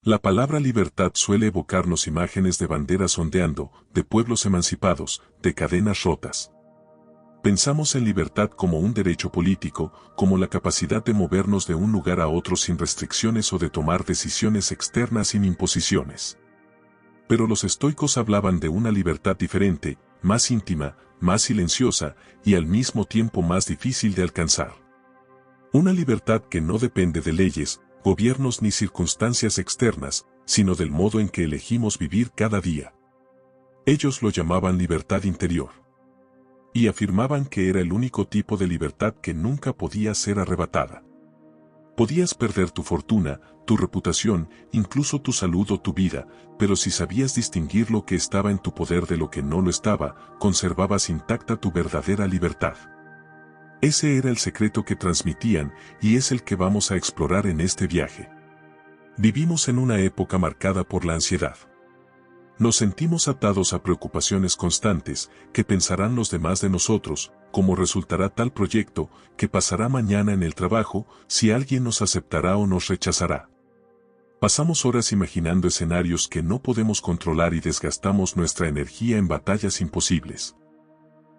La palabra libertad suele evocarnos imágenes de banderas ondeando, de pueblos emancipados, de cadenas rotas. Pensamos en libertad como un derecho político, como la capacidad de movernos de un lugar a otro sin restricciones o de tomar decisiones externas sin imposiciones. Pero los estoicos hablaban de una libertad diferente, más íntima, más silenciosa y al mismo tiempo más difícil de alcanzar. Una libertad que no depende de leyes, gobiernos ni circunstancias externas, sino del modo en que elegimos vivir cada día. Ellos lo llamaban libertad interior. Y afirmaban que era el único tipo de libertad que nunca podía ser arrebatada. Podías perder tu fortuna, tu reputación, incluso tu salud o tu vida, pero si sabías distinguir lo que estaba en tu poder de lo que no lo estaba, conservabas intacta tu verdadera libertad. Ese era el secreto que transmitían y es el que vamos a explorar en este viaje. Vivimos en una época marcada por la ansiedad. Nos sentimos atados a preocupaciones constantes, ¿qué pensarán los demás de nosotros? ¿Cómo resultará tal proyecto? ¿Qué pasará mañana en el trabajo? ¿Si alguien nos aceptará o nos rechazará? Pasamos horas imaginando escenarios que no podemos controlar y desgastamos nuestra energía en batallas imposibles.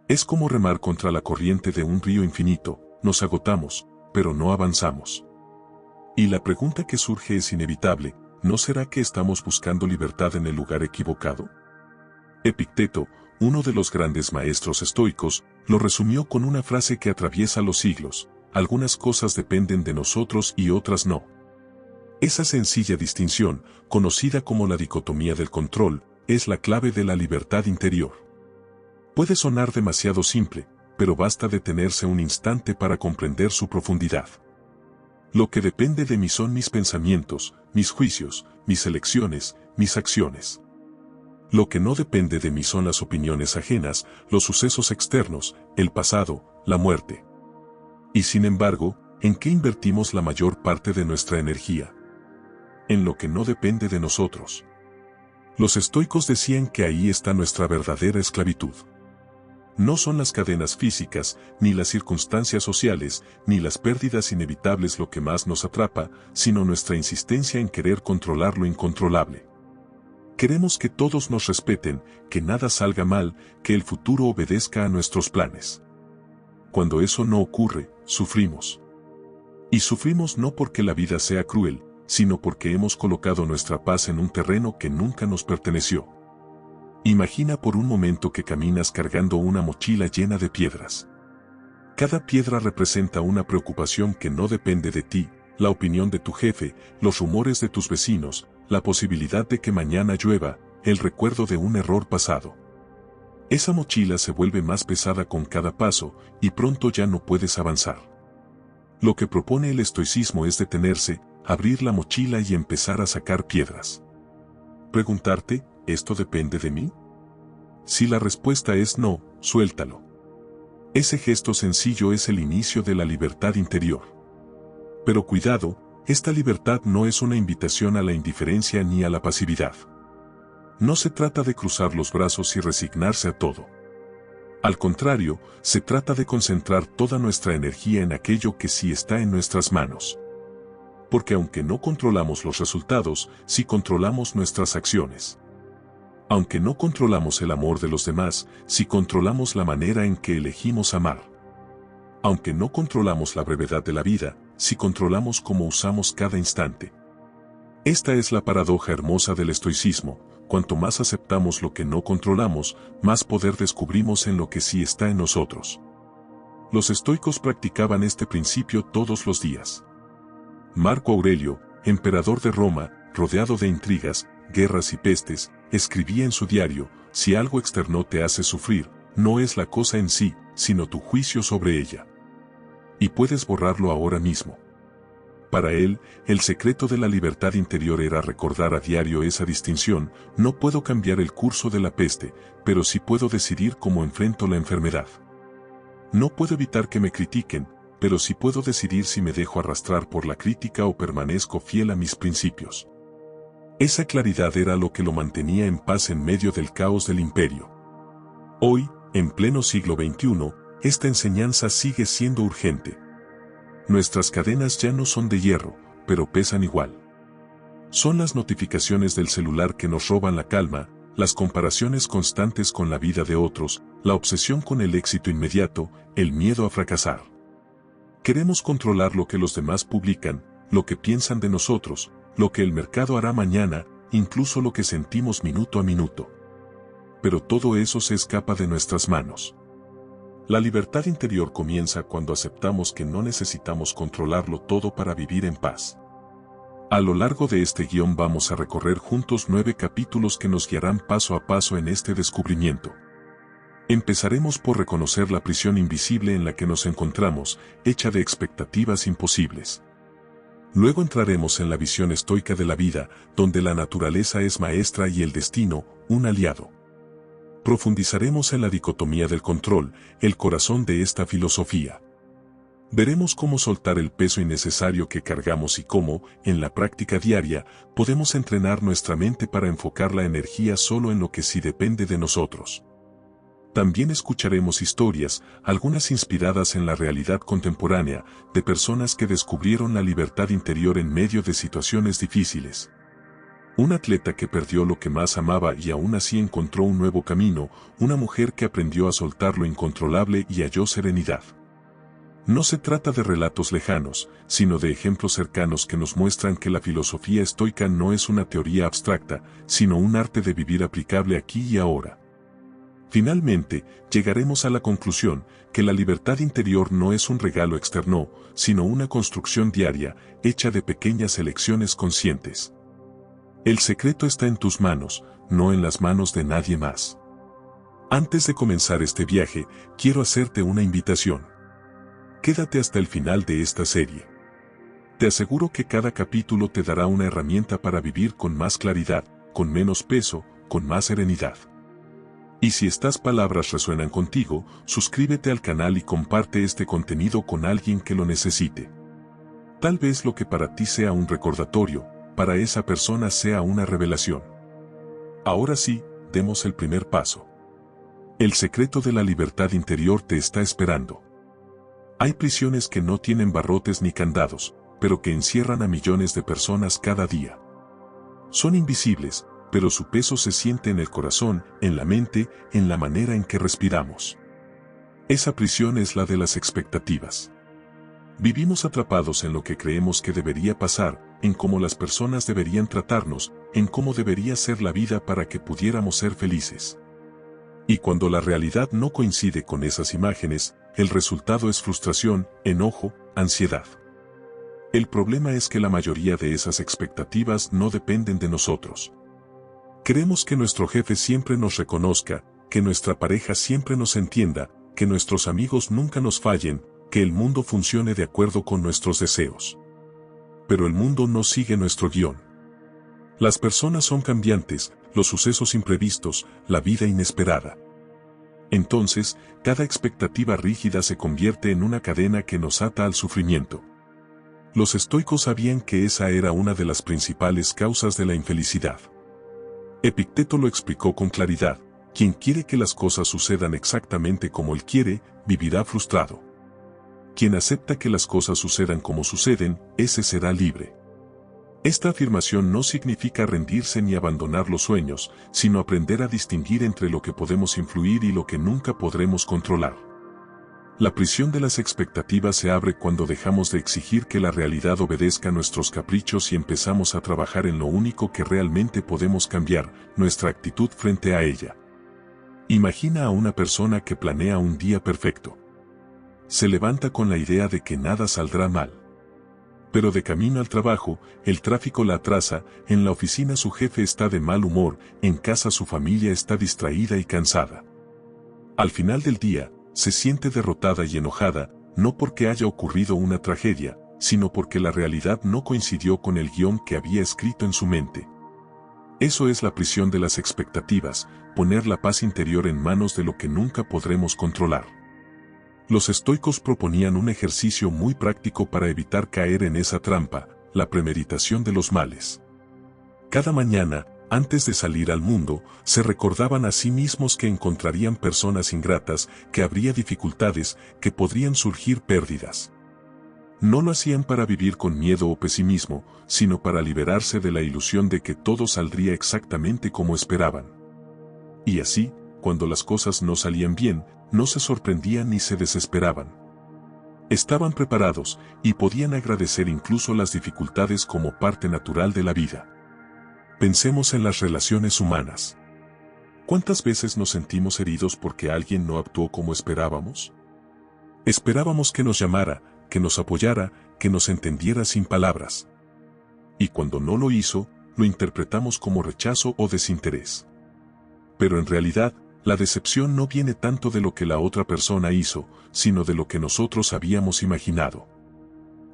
Es como remar contra la corriente de un río infinito, nos agotamos, pero no avanzamos. Y la pregunta que surge es inevitable, ¿no será que estamos buscando libertad en el lugar equivocado? Epicteto, uno de los grandes maestros estoicos, lo resumió con una frase que atraviesa los siglos: algunas cosas dependen de nosotros y otras no. Esa sencilla distinción, conocida como la dicotomía del control, es la clave de la libertad interior. Puede sonar demasiado simple, pero basta detenerse un instante para comprender su profundidad. Lo que depende de mí son mis pensamientos, mis juicios, mis elecciones, mis acciones. Lo que no depende de mí son las opiniones ajenas, los sucesos externos, el pasado, la muerte. Y sin embargo, ¿en qué invertimos la mayor parte de nuestra energía? En lo que no depende de nosotros. Los estoicos decían que ahí está nuestra verdadera esclavitud. No son las cadenas físicas, ni las circunstancias sociales, ni las pérdidas inevitables lo que más nos atrapa, sino nuestra insistencia en querer controlar lo incontrolable. Queremos que todos nos respeten, que nada salga mal, que el futuro obedezca a nuestros planes. Cuando eso no ocurre, sufrimos. Y sufrimos no porque la vida sea cruel, sino porque hemos colocado nuestra paz en un terreno que nunca nos perteneció. Imagina por un momento que caminas cargando una mochila llena de piedras. Cada piedra representa una preocupación que no depende de ti, la opinión de tu jefe, los rumores de tus vecinos, la posibilidad de que mañana llueva, el recuerdo de un error pasado. Esa mochila se vuelve más pesada con cada paso, y pronto ya no puedes avanzar. Lo que propone el estoicismo es detenerse, abrir la mochila y empezar a sacar piedras. Preguntarte, ¿esto depende de mí? Si la respuesta es no, suéltalo. Ese gesto sencillo es el inicio de la libertad interior. Pero cuidado, esta libertad no es una invitación a la indiferencia ni a la pasividad. No se trata de cruzar los brazos y resignarse a todo. Al contrario, se trata de concentrar toda nuestra energía en aquello que sí está en nuestras manos. Porque aunque no controlamos los resultados, sí controlamos nuestras acciones. Aunque no controlamos el amor de los demás, sí controlamos la manera en que elegimos amar. Aunque no controlamos la brevedad de la vida, sí controlamos cómo usamos cada instante. Esta es la paradoja hermosa del estoicismo: cuanto más aceptamos lo que no controlamos, más poder descubrimos en lo que sí está en nosotros. Los estoicos practicaban este principio todos los días. Marco Aurelio, emperador de Roma, rodeado de intrigas, guerras y pestes, escribía en su diario: si algo externo te hace sufrir, no es la cosa en sí, sino tu juicio sobre ella. Y puedes borrarlo ahora mismo. Para él, el secreto de la libertad interior era recordar a diario esa distinción: no puedo cambiar el curso de la peste, pero sí puedo decidir cómo enfrento la enfermedad. No puedo evitar que me critiquen, pero sí puedo decidir si me dejo arrastrar por la crítica o permanezco fiel a mis principios. Esa claridad era lo que lo mantenía en paz en medio del caos del imperio. Hoy, en pleno siglo XXI, esta enseñanza sigue siendo urgente. Nuestras cadenas ya no son de hierro, pero pesan igual. Son las notificaciones del celular que nos roban la calma, las comparaciones constantes con la vida de otros, la obsesión con el éxito inmediato, el miedo a fracasar. Queremos controlar lo que los demás publican, lo que piensan de nosotros, lo que el mercado hará mañana, incluso lo que sentimos minuto a minuto. Pero todo eso se escapa de nuestras manos. La libertad interior comienza cuando aceptamos que no necesitamos controlarlo todo para vivir en paz. A lo largo de este guión vamos a recorrer juntos 9 capítulos que nos guiarán paso a paso en este descubrimiento. Empezaremos por reconocer la prisión invisible en la que nos encontramos, hecha de expectativas imposibles. Luego entraremos en la visión estoica de la vida, donde la naturaleza es maestra y el destino, un aliado. Profundizaremos en la dicotomía del control, el corazón de esta filosofía. Veremos cómo soltar el peso innecesario que cargamos y cómo, en la práctica diaria, podemos entrenar nuestra mente para enfocar la energía solo en lo que sí depende de nosotros. También escucharemos historias, algunas inspiradas en la realidad contemporánea, de personas que descubrieron la libertad interior en medio de situaciones difíciles. Un atleta que perdió lo que más amaba y aún así encontró un nuevo camino, una mujer que aprendió a soltar lo incontrolable y halló serenidad. No se trata de relatos lejanos, sino de ejemplos cercanos que nos muestran que la filosofía estoica no es una teoría abstracta, sino un arte de vivir aplicable aquí y ahora. Finalmente, llegaremos a la conclusión que la libertad interior no es un regalo externo, sino una construcción diaria, hecha de pequeñas elecciones conscientes. El secreto está en tus manos, no en las manos de nadie más. Antes de comenzar este viaje, quiero hacerte una invitación. Quédate hasta el final de esta serie. Te aseguro que cada capítulo te dará una herramienta para vivir con más claridad, con menos peso, con más serenidad. Y si estas palabras resuenan contigo, suscríbete al canal y comparte este contenido con alguien que lo necesite. Tal vez lo que para ti sea un recordatorio, para esa persona sea una revelación. Ahora sí, demos el primer paso. El secreto de la libertad interior te está esperando. Hay prisiones que no tienen barrotes ni candados, pero que encierran a millones de personas cada día. Son invisibles, pero su peso se siente en el corazón, en la mente, en la manera en que respiramos. Esa prisión es la de las expectativas. Vivimos atrapados en lo que creemos que debería pasar, en cómo las personas deberían tratarnos, en cómo debería ser la vida para que pudiéramos ser felices. Y cuando la realidad no coincide con esas imágenes, el resultado es frustración, enojo, ansiedad. El problema es que la mayoría de esas expectativas no dependen de nosotros. Queremos que nuestro jefe siempre nos reconozca, que nuestra pareja siempre nos entienda, que nuestros amigos nunca nos fallen, que el mundo funcione de acuerdo con nuestros deseos. Pero el mundo no sigue nuestro guión. Las personas son cambiantes, los sucesos imprevistos, la vida inesperada. Entonces, cada expectativa rígida se convierte en una cadena que nos ata al sufrimiento. Los estoicos sabían que esa era una de las principales causas de la infelicidad. Epicteto lo explicó con claridad: quien quiere que las cosas sucedan exactamente como él quiere, vivirá frustrado. Quien acepta que las cosas sucedan como suceden, ese será libre. Esta afirmación no significa rendirse ni abandonar los sueños, sino aprender a distinguir entre lo que podemos influir y lo que nunca podremos controlar. La prisión de las expectativas se abre cuando dejamos de exigir que la realidad obedezca a nuestros caprichos y empezamos a trabajar en lo único que realmente podemos cambiar, nuestra actitud frente a ella. Imagina a una persona que planea un día perfecto. Se levanta con la idea de que nada saldrá mal. Pero de camino al trabajo, el tráfico la atrasa, en la oficina su jefe está de mal humor, en casa su familia está distraída y cansada. Al final del día, se siente derrotada y enojada, no porque haya ocurrido una tragedia, sino porque la realidad no coincidió con el guión que había escrito en su mente. Eso es la prisión de las expectativas, poner la paz interior en manos de lo que nunca podremos controlar. Los estoicos proponían un ejercicio muy práctico para evitar caer en esa trampa, la premeditación de los males. Cada mañana, antes de salir al mundo, se recordaban a sí mismos que encontrarían personas ingratas, que habría dificultades, que podrían surgir pérdidas. No lo hacían para vivir con miedo o pesimismo, sino para liberarse de la ilusión de que todo saldría exactamente como esperaban. Y así, cuando las cosas no salían bien, no se sorprendían ni se desesperaban. Estaban preparados y podían agradecer incluso las dificultades como parte natural de la vida. Pensemos en las relaciones humanas. ¿Cuántas veces nos sentimos heridos porque alguien no actuó como esperábamos? Esperábamos que nos llamara, que nos apoyara, que nos entendiera sin palabras. Y cuando no lo hizo, lo interpretamos como rechazo o desinterés. Pero en realidad, la decepción no viene tanto de lo que la otra persona hizo, sino de lo que nosotros habíamos imaginado.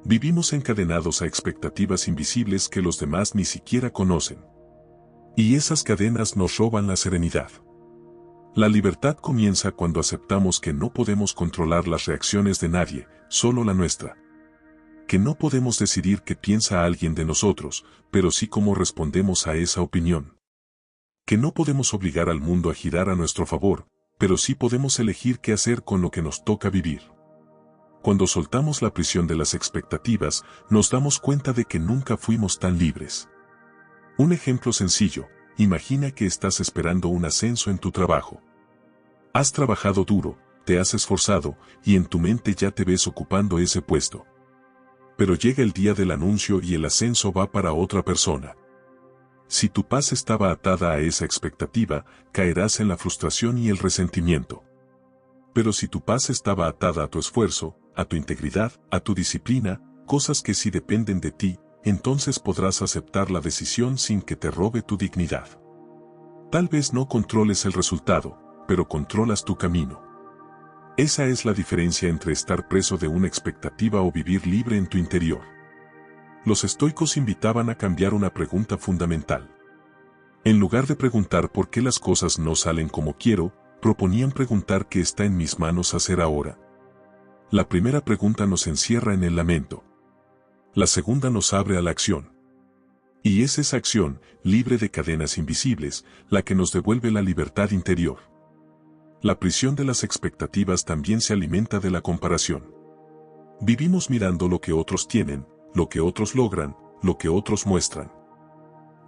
Vivimos encadenados a expectativas invisibles que los demás ni siquiera conocen. Y esas cadenas nos roban la serenidad. La libertad comienza cuando aceptamos que no podemos controlar las reacciones de nadie, solo la nuestra. Que no podemos decidir qué piensa alguien de nosotros, pero sí cómo respondemos a esa opinión. Que no podemos obligar al mundo a girar a nuestro favor, pero sí podemos elegir qué hacer con lo que nos toca vivir. Cuando soltamos la prisión de las expectativas, nos damos cuenta de que nunca fuimos tan libres. Un ejemplo sencillo. Imagina que estás esperando un ascenso en tu trabajo. Has trabajado duro, te has esforzado, y en tu mente ya te ves ocupando ese puesto. Pero llega el día del anuncio y el ascenso va para otra persona. Si tu paz estaba atada a esa expectativa, caerás en la frustración y el resentimiento. Pero si tu paz estaba atada a tu esfuerzo, a tu integridad, a tu disciplina, cosas que sí dependen de ti, entonces podrás aceptar la decisión sin que te robe tu dignidad. Tal vez no controles el resultado, pero controlas tu camino. Esa es la diferencia entre estar preso de una expectativa o vivir libre en tu interior. Los estoicos invitaban a cambiar una pregunta fundamental. En lugar de preguntar por qué las cosas no salen como quiero, proponían preguntar qué está en mis manos hacer ahora. La primera pregunta nos encierra en el lamento. La segunda nos abre a la acción. Y es esa acción, libre de cadenas invisibles, la que nos devuelve la libertad interior. La prisión de las expectativas también se alimenta de la comparación. Vivimos mirando lo que otros tienen, lo que otros logran, lo que otros muestran.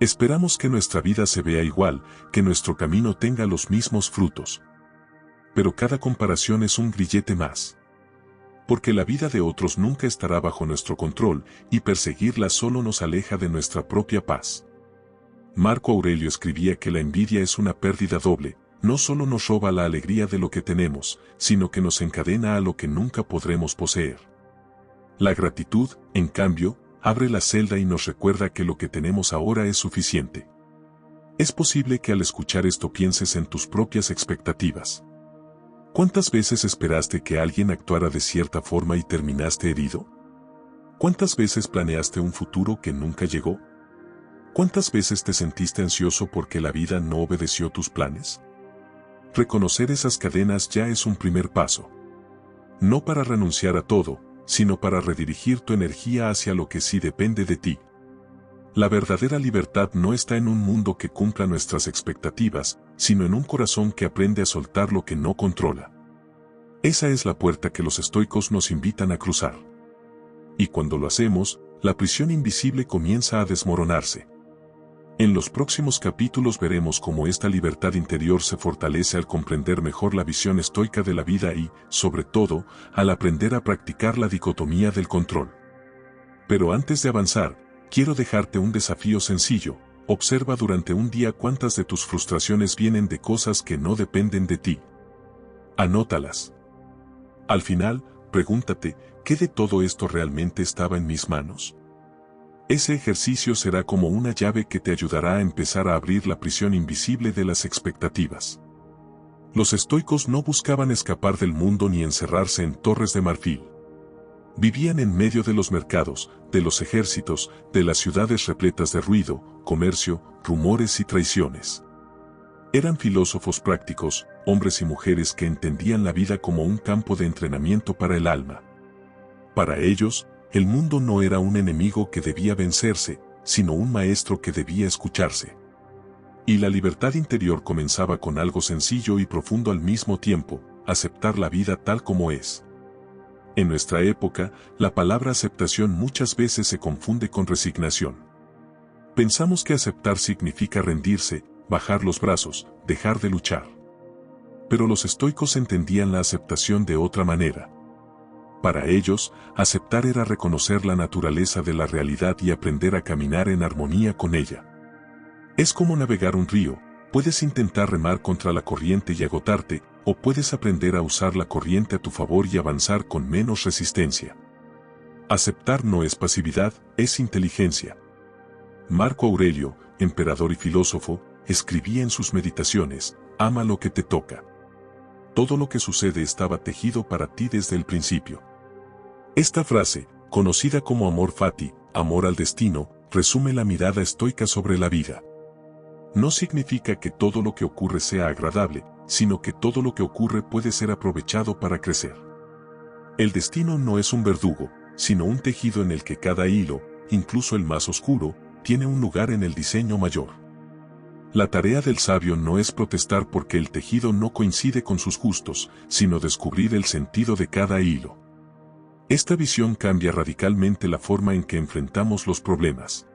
Esperamos que nuestra vida se vea igual, que nuestro camino tenga los mismos frutos. Pero cada comparación es un grillete más. Porque la vida de otros nunca estará bajo nuestro control, y perseguirla solo nos aleja de nuestra propia paz. Marco Aurelio escribía que la envidia es una pérdida doble, no solo nos roba la alegría de lo que tenemos, sino que nos encadena a lo que nunca podremos poseer. La gratitud, en cambio, abre la celda y nos recuerda que lo que tenemos ahora es suficiente. Es posible que al escuchar esto pienses en tus propias expectativas. ¿Cuántas veces esperaste que alguien actuara de cierta forma y terminaste herido? ¿Cuántas veces planeaste un futuro que nunca llegó? ¿Cuántas veces te sentiste ansioso porque la vida no obedeció tus planes? Reconocer esas cadenas ya es un primer paso. No para renunciar a todo, sino para redirigir tu energía hacia lo que sí depende de ti. La verdadera libertad no está en un mundo que cumpla nuestras expectativas, sino en un corazón que aprende a soltar lo que no controla. Esa es la puerta que los estoicos nos invitan a cruzar. Y cuando lo hacemos, la prisión invisible comienza a desmoronarse. En los próximos capítulos veremos cómo esta libertad interior se fortalece al comprender mejor la visión estoica de la vida y, sobre todo, al aprender a practicar la dicotomía del control. Pero antes de avanzar, quiero dejarte un desafío sencillo. Observa durante un día cuántas de tus frustraciones vienen de cosas que no dependen de ti. Anótalas. Al final, pregúntate, ¿qué de todo esto realmente estaba en mis manos? Ese ejercicio será como una llave que te ayudará a empezar a abrir la prisión invisible de las expectativas. Los estoicos no buscaban escapar del mundo ni encerrarse en torres de marfil. Vivían en medio de los mercados, de los ejércitos, de las ciudades repletas de ruido, comercio, rumores y traiciones. Eran filósofos prácticos, hombres y mujeres que entendían la vida como un campo de entrenamiento para el alma. Para ellos, el mundo no era un enemigo que debía vencerse, sino un maestro que debía escucharse. Y la libertad interior comenzaba con algo sencillo y profundo al mismo tiempo, aceptar la vida tal como es. En nuestra época, la palabra aceptación muchas veces se confunde con resignación. Pensamos que aceptar significa rendirse, bajar los brazos, dejar de luchar. Pero los estoicos entendían la aceptación de otra manera. Para ellos, aceptar era reconocer la naturaleza de la realidad y aprender a caminar en armonía con ella. Es como navegar un río, puedes intentar remar contra la corriente y agotarte, o puedes aprender a usar la corriente a tu favor y avanzar con menos resistencia. Aceptar no es pasividad, es inteligencia. Marco Aurelio, emperador y filósofo, escribía en sus meditaciones: ama lo que te toca. Todo lo que sucede estaba tejido para ti desde el principio. Esta frase, conocida como amor fati, amor al destino, resume la mirada estoica sobre la vida. No significa que todo lo que ocurre sea agradable, sino que todo lo que ocurre puede ser aprovechado para crecer. El destino no es un verdugo, sino un tejido en el que cada hilo, incluso el más oscuro, tiene un lugar en el diseño mayor. La tarea del sabio no es protestar porque el tejido no coincide con sus gustos, sino descubrir el sentido de cada hilo. Esta visión cambia radicalmente la forma en que enfrentamos los problemas.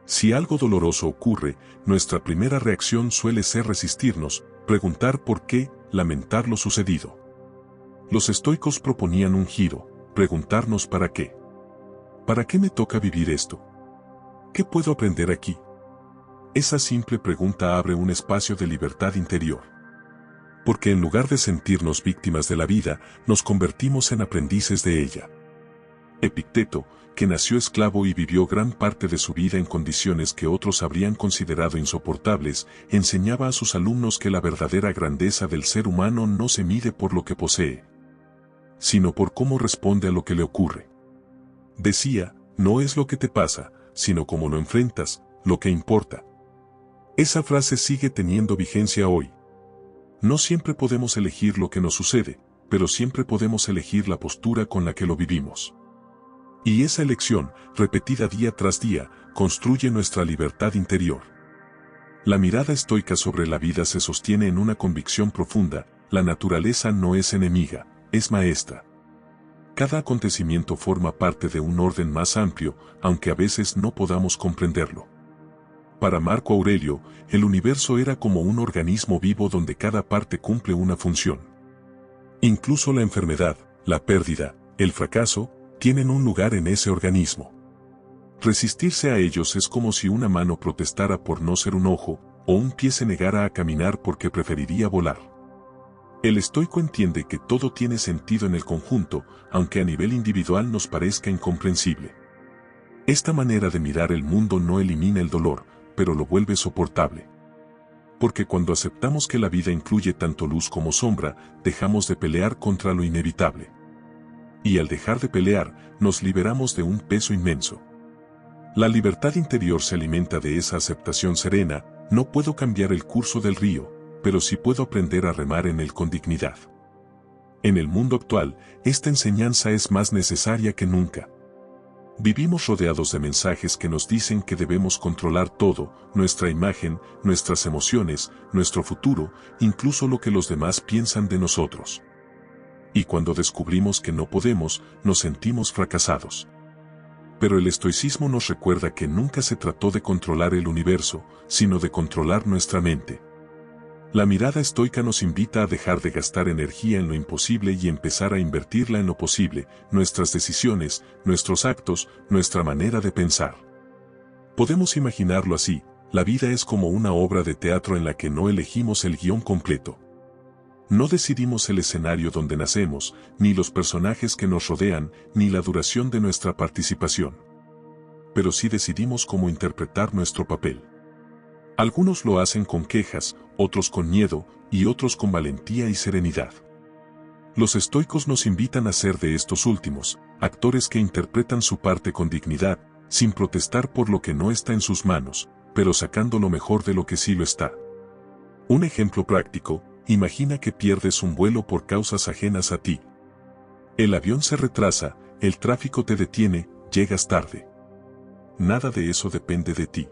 Si algo doloroso ocurre, nuestra primera reacción suele ser resistirnos, preguntar por qué, lamentar lo sucedido. Los estoicos proponían un giro: preguntarnos ¿para qué? ¿Para qué me toca vivir esto? ¿Qué puedo aprender aquí? Esa simple pregunta abre un espacio de libertad interior. Porque en lugar de sentirnos víctimas de la vida, nos convertimos en aprendices de ella. Epicteto, que nació esclavo y vivió gran parte de su vida en condiciones que otros habrían considerado insoportables, enseñaba a sus alumnos que la verdadera grandeza del ser humano no se mide por lo que posee, sino por cómo responde a lo que le ocurre. Decía: no es lo que te pasa, sino cómo lo enfrentas, lo que importa. Esa frase sigue teniendo vigencia hoy. No siempre podemos elegir lo que nos sucede, pero siempre podemos elegir la postura con la que lo vivimos. Y esa elección, repetida día tras día, construye nuestra libertad interior. La mirada estoica sobre la vida se sostiene en una convicción profunda: la naturaleza no es enemiga, es maestra. Cada acontecimiento forma parte de un orden más amplio, aunque a veces no podamos comprenderlo. Para Marco Aurelio, el universo era como un organismo vivo donde cada parte cumple una función. Incluso la enfermedad, la pérdida, el fracaso, tienen un lugar en ese organismo. Resistirse a ellos es como si una mano protestara por no ser un ojo, o un pie se negara a caminar porque preferiría volar. El estoico entiende que todo tiene sentido en el conjunto, aunque a nivel individual nos parezca incomprensible. Esta manera de mirar el mundo no elimina el dolor, pero lo vuelve soportable. Porque cuando aceptamos que la vida incluye tanto luz como sombra, dejamos de pelear contra lo inevitable. Y al dejar de pelear, nos liberamos de un peso inmenso. La libertad interior se alimenta de esa aceptación serena: no puedo cambiar el curso del río, pero sí puedo aprender a remar en él con dignidad. En el mundo actual, esta enseñanza es más necesaria que nunca. Vivimos rodeados de mensajes que nos dicen que debemos controlar todo: nuestra imagen, nuestras emociones, nuestro futuro, incluso lo que los demás piensan de nosotros. Y cuando descubrimos que no podemos, nos sentimos fracasados. Pero el estoicismo nos recuerda que nunca se trató de controlar el universo, sino de controlar nuestra mente. La mirada estoica nos invita a dejar de gastar energía en lo imposible y empezar a invertirla en lo posible: nuestras decisiones, nuestros actos, nuestra manera de pensar. Podemos imaginarlo así: la vida es como una obra de teatro en la que no elegimos el guión completo. No decidimos el escenario donde nacemos, ni los personajes que nos rodean, ni la duración de nuestra participación. Pero sí decidimos cómo interpretar nuestro papel. Algunos lo hacen con quejas, otros con miedo, y otros con valentía y serenidad. Los estoicos nos invitan a ser de estos últimos, actores que interpretan su parte con dignidad, sin protestar por lo que no está en sus manos, pero sacando lo mejor de lo que sí lo está. Un ejemplo práctico: imagina que pierdes un vuelo por causas ajenas a ti. El avión se retrasa, el tráfico te detiene, llegas tarde. Nada de eso depende de ti.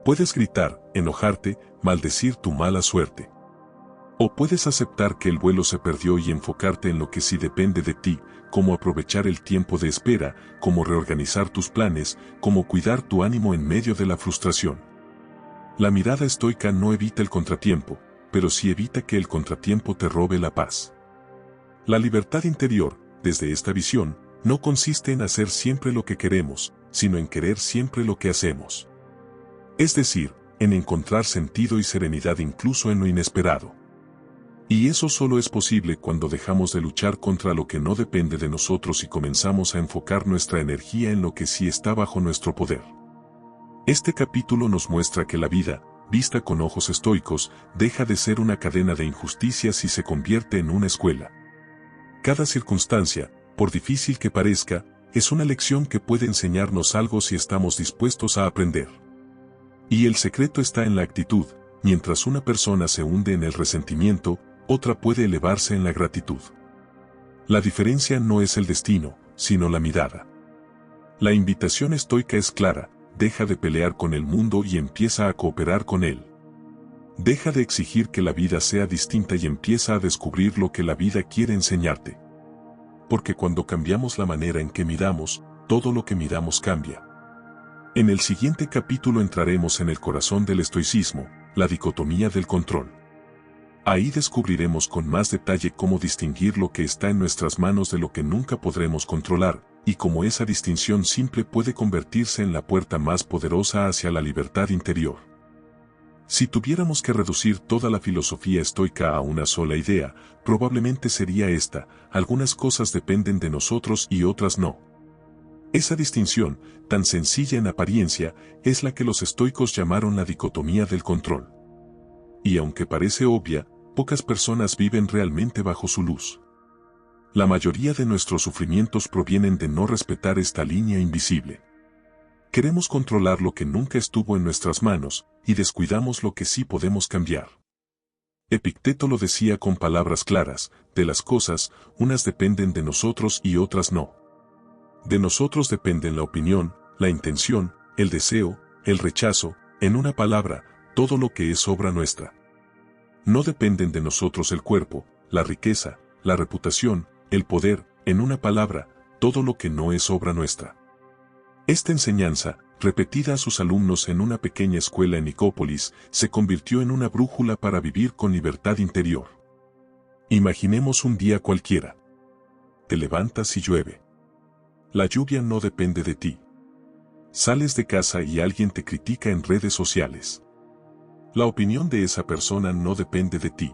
Puedes gritar, enojarte, maldecir tu mala suerte. O puedes aceptar que el vuelo se perdió y enfocarte en lo que sí depende de ti, como aprovechar el tiempo de espera, como reorganizar tus planes, como cuidar tu ánimo en medio de la frustración. La mirada estoica no evita el contratiempo, pero sí evita que el contratiempo te robe la paz. La libertad interior, desde esta visión, no consiste en hacer siempre lo que queremos, sino en querer siempre lo que hacemos. Es decir, en encontrar sentido y serenidad incluso en lo inesperado. Y eso solo es posible cuando dejamos de luchar contra lo que no depende de nosotros y comenzamos a enfocar nuestra energía en lo que sí está bajo nuestro poder. Este capítulo nos muestra que la vida, vista con ojos estoicos, deja de ser una cadena de injusticias y se convierte en una escuela. Cada circunstancia, por difícil que parezca, es una lección que puede enseñarnos algo si estamos dispuestos a aprender. Y el secreto está en la actitud. Mientras una persona se hunde en el resentimiento, otra puede elevarse en la gratitud. La diferencia no es el destino, sino la mirada. La invitación estoica es clara: deja de pelear con el mundo y empieza a cooperar con él. Deja de exigir que la vida sea distinta y empieza a descubrir lo que la vida quiere enseñarte. Porque cuando cambiamos la manera en que miramos, todo lo que miramos cambia. En el siguiente capítulo entraremos en el corazón del estoicismo, la dicotomía del control. Ahí descubriremos con más detalle cómo distinguir lo que está en nuestras manos de lo que nunca podremos controlar, y cómo esa distinción simple puede convertirse en la puerta más poderosa hacia la libertad interior. Si tuviéramos que reducir toda la filosofía estoica a una sola idea, probablemente sería esta: algunas cosas dependen de nosotros y otras no. Esa distinción, tan sencilla en apariencia, es la que los estoicos llamaron la dicotomía del control. Y aunque parece obvia, pocas personas viven realmente bajo su luz. La mayoría de nuestros sufrimientos provienen de no respetar esta línea invisible. Queremos controlar lo que nunca estuvo en nuestras manos, y descuidamos lo que sí podemos cambiar. Epicteto lo decía con palabras claras: de las cosas, unas dependen de nosotros y otras no. De nosotros dependen la opinión, la intención, el deseo, el rechazo, en una palabra, todo lo que es obra nuestra. No dependen de nosotros el cuerpo, la riqueza, la reputación, el poder, en una palabra, todo lo que no es obra nuestra. Esta enseñanza, repetida a sus alumnos en una pequeña escuela en Nicópolis, se convirtió en una brújula para vivir con libertad interior. Imaginemos un día cualquiera. Te levantas y llueve. La lluvia no depende de ti. Sales de casa y alguien te critica en redes sociales. La opinión de esa persona no depende de ti.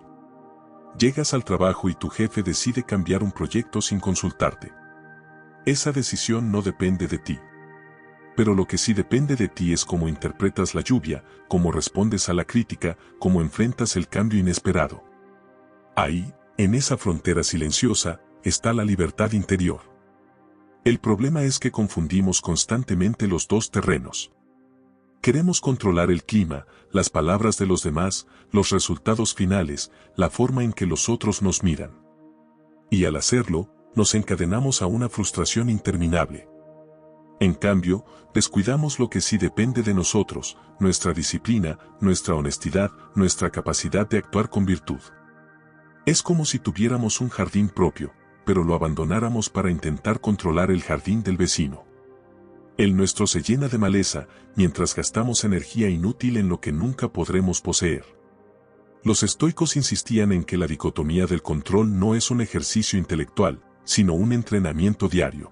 Llegas al trabajo y tu jefe decide cambiar un proyecto sin consultarte. Esa decisión no depende de ti. Pero lo que sí depende de ti es cómo interpretas la lluvia, cómo respondes a la crítica, cómo enfrentas el cambio inesperado. Ahí, en esa frontera silenciosa, está la libertad interior. El problema es que confundimos constantemente los dos terrenos. Queremos controlar el clima, las palabras de los demás, los resultados finales, la forma en que los otros nos miran. Y al hacerlo, nos encadenamos a una frustración interminable. En cambio, descuidamos lo que sí depende de nosotros: nuestra disciplina, nuestra honestidad, nuestra capacidad de actuar con virtud. Es como si tuviéramos un jardín propio, pero lo abandonáramos para intentar controlar el jardín del vecino. El nuestro se llena de maleza, mientras gastamos energía inútil en lo que nunca podremos poseer. Los estoicos insistían en que la dicotomía del control no es un ejercicio intelectual, sino un entrenamiento diario.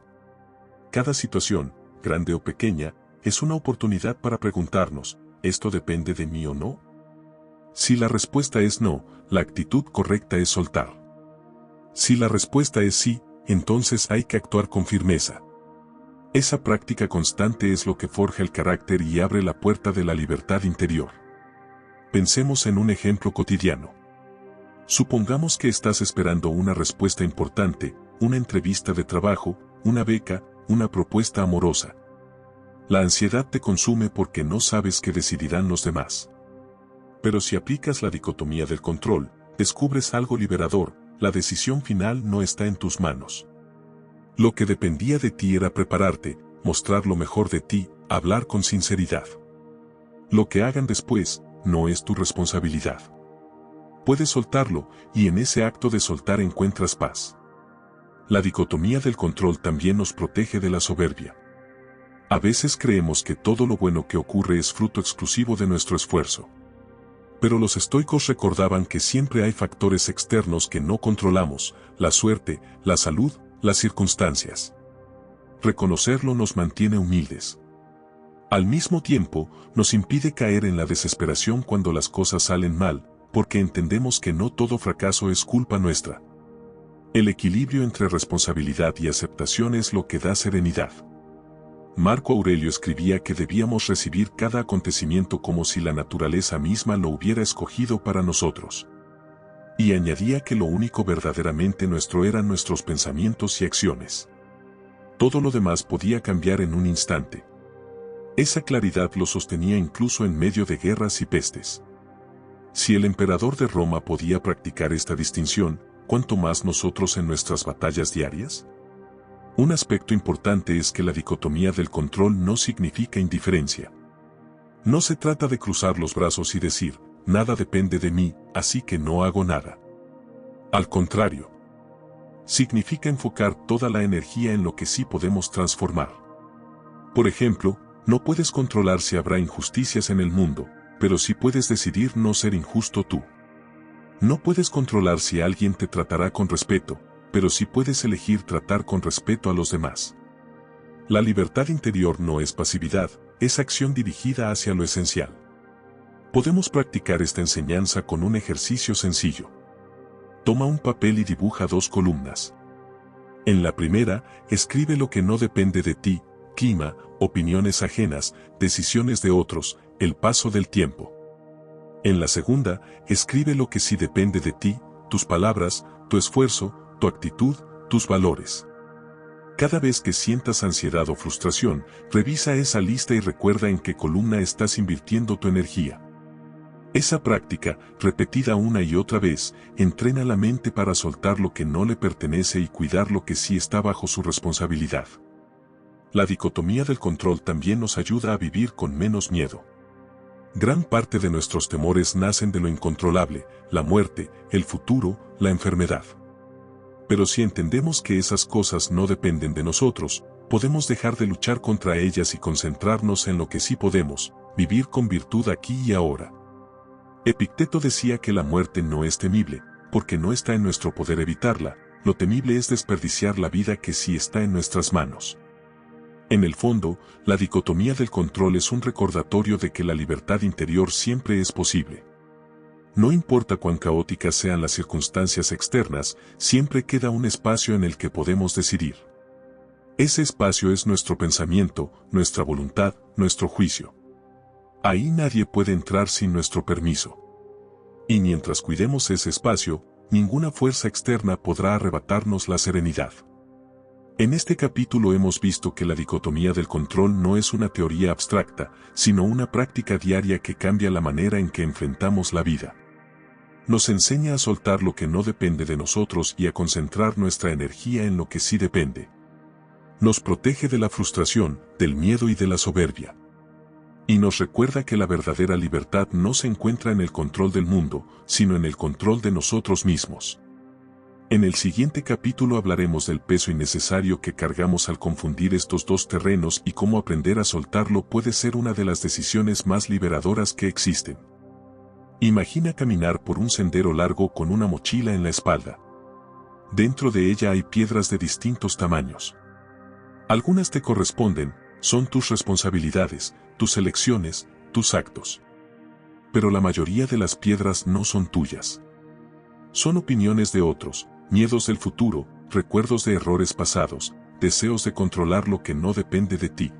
Cada situación, grande o pequeña, es una oportunidad para preguntarnos: ¿esto depende de mí o no? Si la respuesta es no, la actitud correcta es soltar. Si la respuesta es sí, entonces hay que actuar con firmeza. Esa práctica constante es lo que forja el carácter y abre la puerta de la libertad interior. Pensemos en un ejemplo cotidiano. Supongamos que estás esperando una respuesta importante, una entrevista de trabajo, una beca, una propuesta amorosa. La ansiedad te consume porque no sabes qué decidirán los demás. Pero si aplicas la dicotomía del control, descubres algo liberador: la decisión final no está en tus manos. Lo que dependía de ti era prepararte, mostrar lo mejor de ti, hablar con sinceridad. Lo que hagan después, no es tu responsabilidad. Puedes soltarlo, y en ese acto de soltar encuentras paz. La dicotomía del control también nos protege de la soberbia. A veces creemos que todo lo bueno que ocurre es fruto exclusivo de nuestro esfuerzo. Pero los estoicos recordaban que siempre hay factores externos que no controlamos: la suerte, la salud, las circunstancias. Reconocerlo nos mantiene humildes. Al mismo tiempo, nos impide caer en la desesperación cuando las cosas salen mal, porque entendemos que no todo fracaso es culpa nuestra. El equilibrio entre responsabilidad y aceptación es lo que da serenidad. Marco Aurelio escribía que debíamos recibir cada acontecimiento como si la naturaleza misma lo hubiera escogido para nosotros. Y añadía que lo único verdaderamente nuestro eran nuestros pensamientos y acciones. Todo lo demás podía cambiar en un instante. Esa claridad lo sostenía incluso en medio de guerras y pestes. Si el emperador de Roma podía practicar esta distinción, ¿cuánto más nosotros en nuestras batallas diarias? Un aspecto importante es que la dicotomía del control no significa indiferencia. No se trata de cruzar los brazos y decir, nada depende de mí, así que no hago nada. Al contrario, significa enfocar toda la energía en lo que sí podemos transformar. Por ejemplo, no puedes controlar si habrá injusticias en el mundo, pero sí puedes decidir no ser injusto tú. No puedes controlar si alguien te tratará con respeto, pero sí puedes elegir tratar con respeto a los demás. La libertad interior no es pasividad, es acción dirigida hacia lo esencial. Podemos practicar esta enseñanza con un ejercicio sencillo. Toma un papel y dibuja 2 columnas. En la primera, escribe lo que no depende de ti: clima, opiniones ajenas, decisiones de otros, el paso del tiempo. En la segunda, escribe lo que sí depende de ti: tus palabras, tu esfuerzo, tu actitud, tus valores. Cada vez que sientas ansiedad o frustración, revisa esa lista y recuerda en qué columna estás invirtiendo tu energía. Esa práctica, repetida una y otra vez, entrena la mente para soltar lo que no le pertenece y cuidar lo que sí está bajo su responsabilidad. La dicotomía del control también nos ayuda a vivir con menos miedo. Gran parte de nuestros temores nacen de lo incontrolable: la muerte, el futuro, la enfermedad. Pero si entendemos que esas cosas no dependen de nosotros, podemos dejar de luchar contra ellas y concentrarnos en lo que sí podemos: vivir con virtud aquí y ahora. Epicteto decía que la muerte no es temible, porque no está en nuestro poder evitarla; lo temible es desperdiciar la vida que sí está en nuestras manos. En el fondo, la dicotomía del control es un recordatorio de que la libertad interior siempre es posible. No importa cuán caóticas sean las circunstancias externas, siempre queda un espacio en el que podemos decidir. Ese espacio es nuestro pensamiento, nuestra voluntad, nuestro juicio. Ahí nadie puede entrar sin nuestro permiso. Y mientras cuidemos ese espacio, ninguna fuerza externa podrá arrebatarnos la serenidad. En este capítulo hemos visto que la dicotomía del control no es una teoría abstracta, sino una práctica diaria que cambia la manera en que enfrentamos la vida. Nos enseña a soltar lo que no depende de nosotros y a concentrar nuestra energía en lo que sí depende. Nos protege de la frustración, del miedo y de la soberbia. Y nos recuerda que la verdadera libertad no se encuentra en el control del mundo, sino en el control de nosotros mismos. En el siguiente capítulo hablaremos del peso innecesario que cargamos al confundir estos dos terrenos y cómo aprender a soltarlo puede ser una de las decisiones más liberadoras que existen. Imagina caminar por un sendero largo con una mochila en la espalda. Dentro de ella hay piedras de distintos tamaños. Algunas te corresponden, son tus responsabilidades, tus elecciones, tus actos. Pero la mayoría de las piedras no son tuyas. Son opiniones de otros, miedos del futuro, recuerdos de errores pasados, deseos de controlar lo que no depende de ti.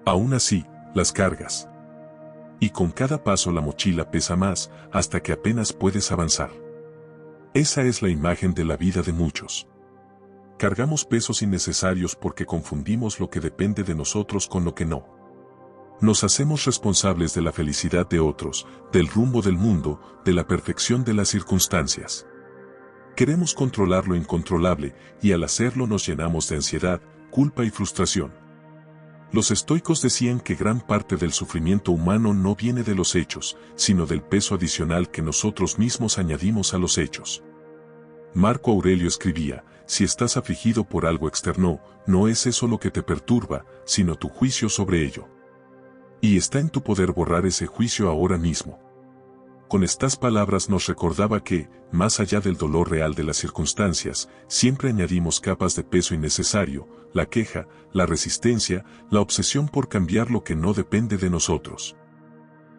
Aún así, las cargas. Y con cada paso la mochila pesa más, hasta que apenas puedes avanzar. Esa es la imagen de la vida de muchos. Cargamos pesos innecesarios porque confundimos lo que depende de nosotros con lo que no. Nos hacemos responsables de la felicidad de otros, del rumbo del mundo, de la perfección de las circunstancias. Queremos controlar lo incontrolable, y al hacerlo nos llenamos de ansiedad, culpa y frustración. Los estoicos decían que gran parte del sufrimiento humano no viene de los hechos, sino del peso adicional que nosotros mismos añadimos a los hechos. Marco Aurelio escribía, si estás afligido por algo externo, no es eso lo que te perturba, sino tu juicio sobre ello. Y está en tu poder borrar ese juicio ahora mismo. Con estas palabras nos recordaba que, más allá del dolor real de las circunstancias, siempre añadimos capas de peso innecesario, la queja, la resistencia, la obsesión por cambiar lo que no depende de nosotros.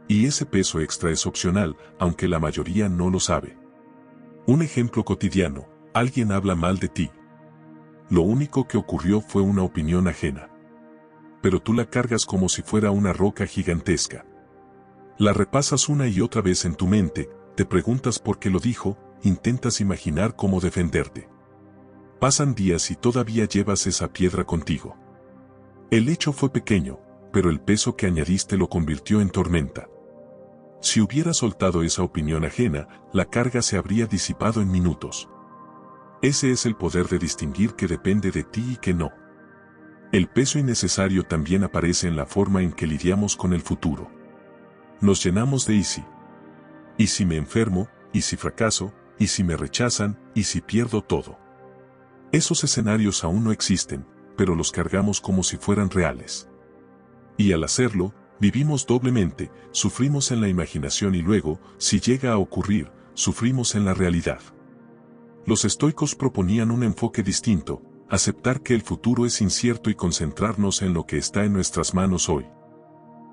Y ese peso extra es opcional, aunque la mayoría no lo sabe. Un ejemplo cotidiano, alguien habla mal de ti. Lo único que ocurrió fue una opinión ajena. Pero tú la cargas como si fuera una roca gigantesca. La repasas una y otra vez en tu mente, te preguntas por qué lo dijo, intentas imaginar cómo defenderte. Pasan días y todavía llevas esa piedra contigo. El hecho fue pequeño, pero el peso que añadiste lo convirtió en tormenta. Si hubieras soltado esa opinión ajena, la carga se habría disipado en minutos. Ese es el poder de distinguir qué depende de ti y qué no. El peso innecesario también aparece en la forma en que lidiamos con el futuro. Nos llenamos de ¿y si me enfermo? ¿Y si fracaso? ¿Y si me rechazan? ¿Y si pierdo todo? Esos escenarios aún no existen, pero los cargamos como si fueran reales. Y al hacerlo, vivimos doblemente, sufrimos en la imaginación y luego, si llega a ocurrir, sufrimos en la realidad. Los estoicos proponían un enfoque distinto, aceptar que el futuro es incierto y concentrarnos en lo que está en nuestras manos hoy.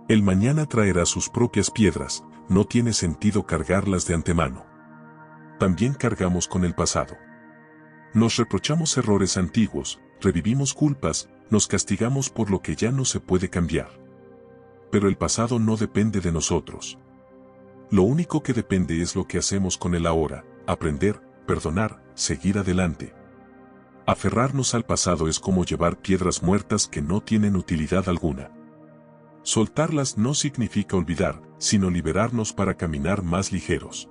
El mañana traerá sus propias piedras, no tiene sentido cargarlas de antemano. También cargamos con el pasado. Nos reprochamos errores antiguos, revivimos culpas, nos castigamos por lo que ya no se puede cambiar. Pero el pasado no depende de nosotros. Lo único que depende es lo que hacemos con el ahora, aprender, perdonar, seguir adelante. Aferrarnos al pasado es como llevar piedras muertas que no tienen utilidad alguna. Soltarlas no significa olvidar, sino liberarnos para caminar más ligeros.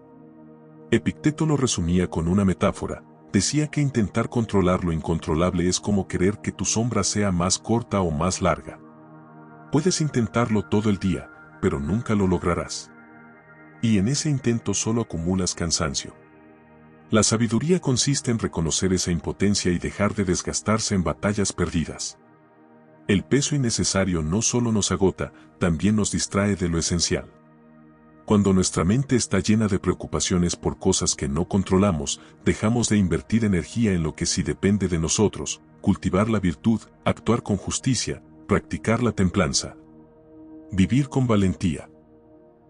Epicteto lo resumía con una metáfora, decía que intentar controlar lo incontrolable es como querer que tu sombra sea más corta o más larga. Puedes intentarlo todo el día, pero nunca lo lograrás. Y en ese intento solo acumulas cansancio. La sabiduría consiste en reconocer esa impotencia y dejar de desgastarse en batallas perdidas. El peso innecesario no solo nos agota, también nos distrae de lo esencial. Cuando nuestra mente está llena de preocupaciones por cosas que no controlamos, dejamos de invertir energía en lo que sí depende de nosotros, cultivar la virtud, actuar con justicia, practicar la templanza. Vivir con valentía.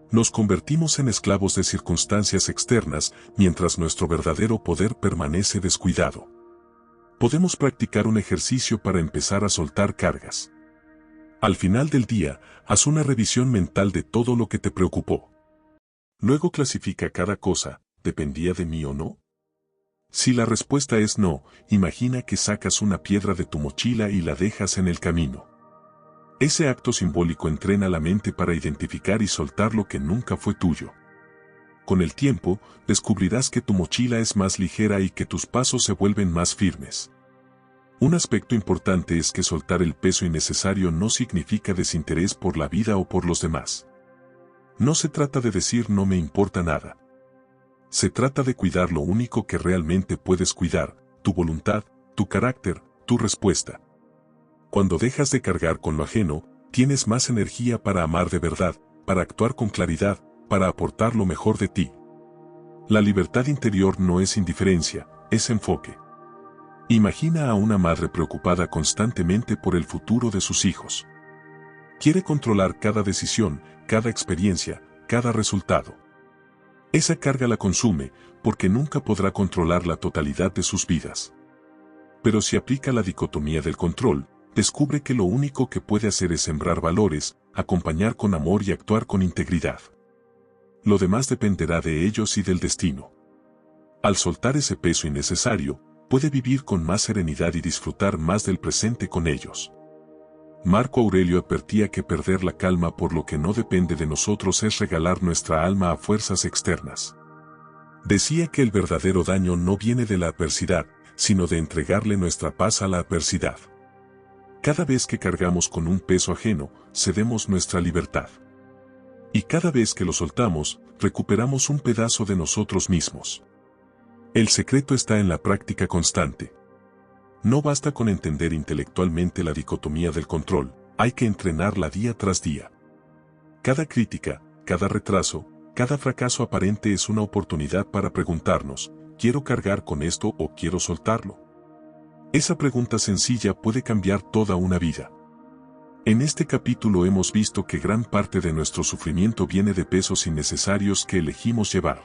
Nos convertimos en esclavos de circunstancias externas, mientras nuestro verdadero poder permanece descuidado. Podemos practicar un ejercicio para empezar a soltar cargas. Al final del día, haz una revisión mental de todo lo que te preocupó. Luego clasifica cada cosa, ¿dependía de mí o no? Si la respuesta es no, imagina que sacas una piedra de tu mochila y la dejas en el camino. Ese acto simbólico entrena la mente para identificar y soltar lo que nunca fue tuyo. Con el tiempo, descubrirás que tu mochila es más ligera y que tus pasos se vuelven más firmes. Un aspecto importante es que soltar el peso innecesario no significa desinterés por la vida o por los demás. No se trata de decir no me importa nada. Se trata de cuidar lo único que realmente puedes cuidar, tu voluntad, tu carácter, tu respuesta. Cuando dejas de cargar con lo ajeno, tienes más energía para amar de verdad, para actuar con claridad, para aportar lo mejor de ti. La libertad interior no es indiferencia, es enfoque. Imagina a una madre preocupada constantemente por el futuro de sus hijos. Quiere controlar cada decisión, cada experiencia, cada resultado. Esa carga la consume, porque nunca podrá controlar la totalidad de sus vidas. Pero si aplica la dicotomía del control, descubre que lo único que puede hacer es sembrar valores, acompañar con amor y actuar con integridad. Lo demás dependerá de ellos y del destino. Al soltar ese peso innecesario, puede vivir con más serenidad y disfrutar más del presente con ellos. Marco Aurelio advertía que perder la calma por lo que no depende de nosotros es regalar nuestra alma a fuerzas externas. Decía que el verdadero daño no viene de la adversidad, sino de entregarle nuestra paz a la adversidad. Cada vez que cargamos con un peso ajeno, cedemos nuestra libertad. Y cada vez que lo soltamos, recuperamos un pedazo de nosotros mismos. El secreto está en la práctica constante. No basta con entender intelectualmente la dicotomía del control, hay que entrenarla día tras día. Cada crítica, cada retraso, cada fracaso aparente es una oportunidad para preguntarnos, ¿quiero cargar con esto o quiero soltarlo? Esa pregunta sencilla puede cambiar toda una vida. En este capítulo hemos visto que gran parte de nuestro sufrimiento viene de pesos innecesarios que elegimos llevar.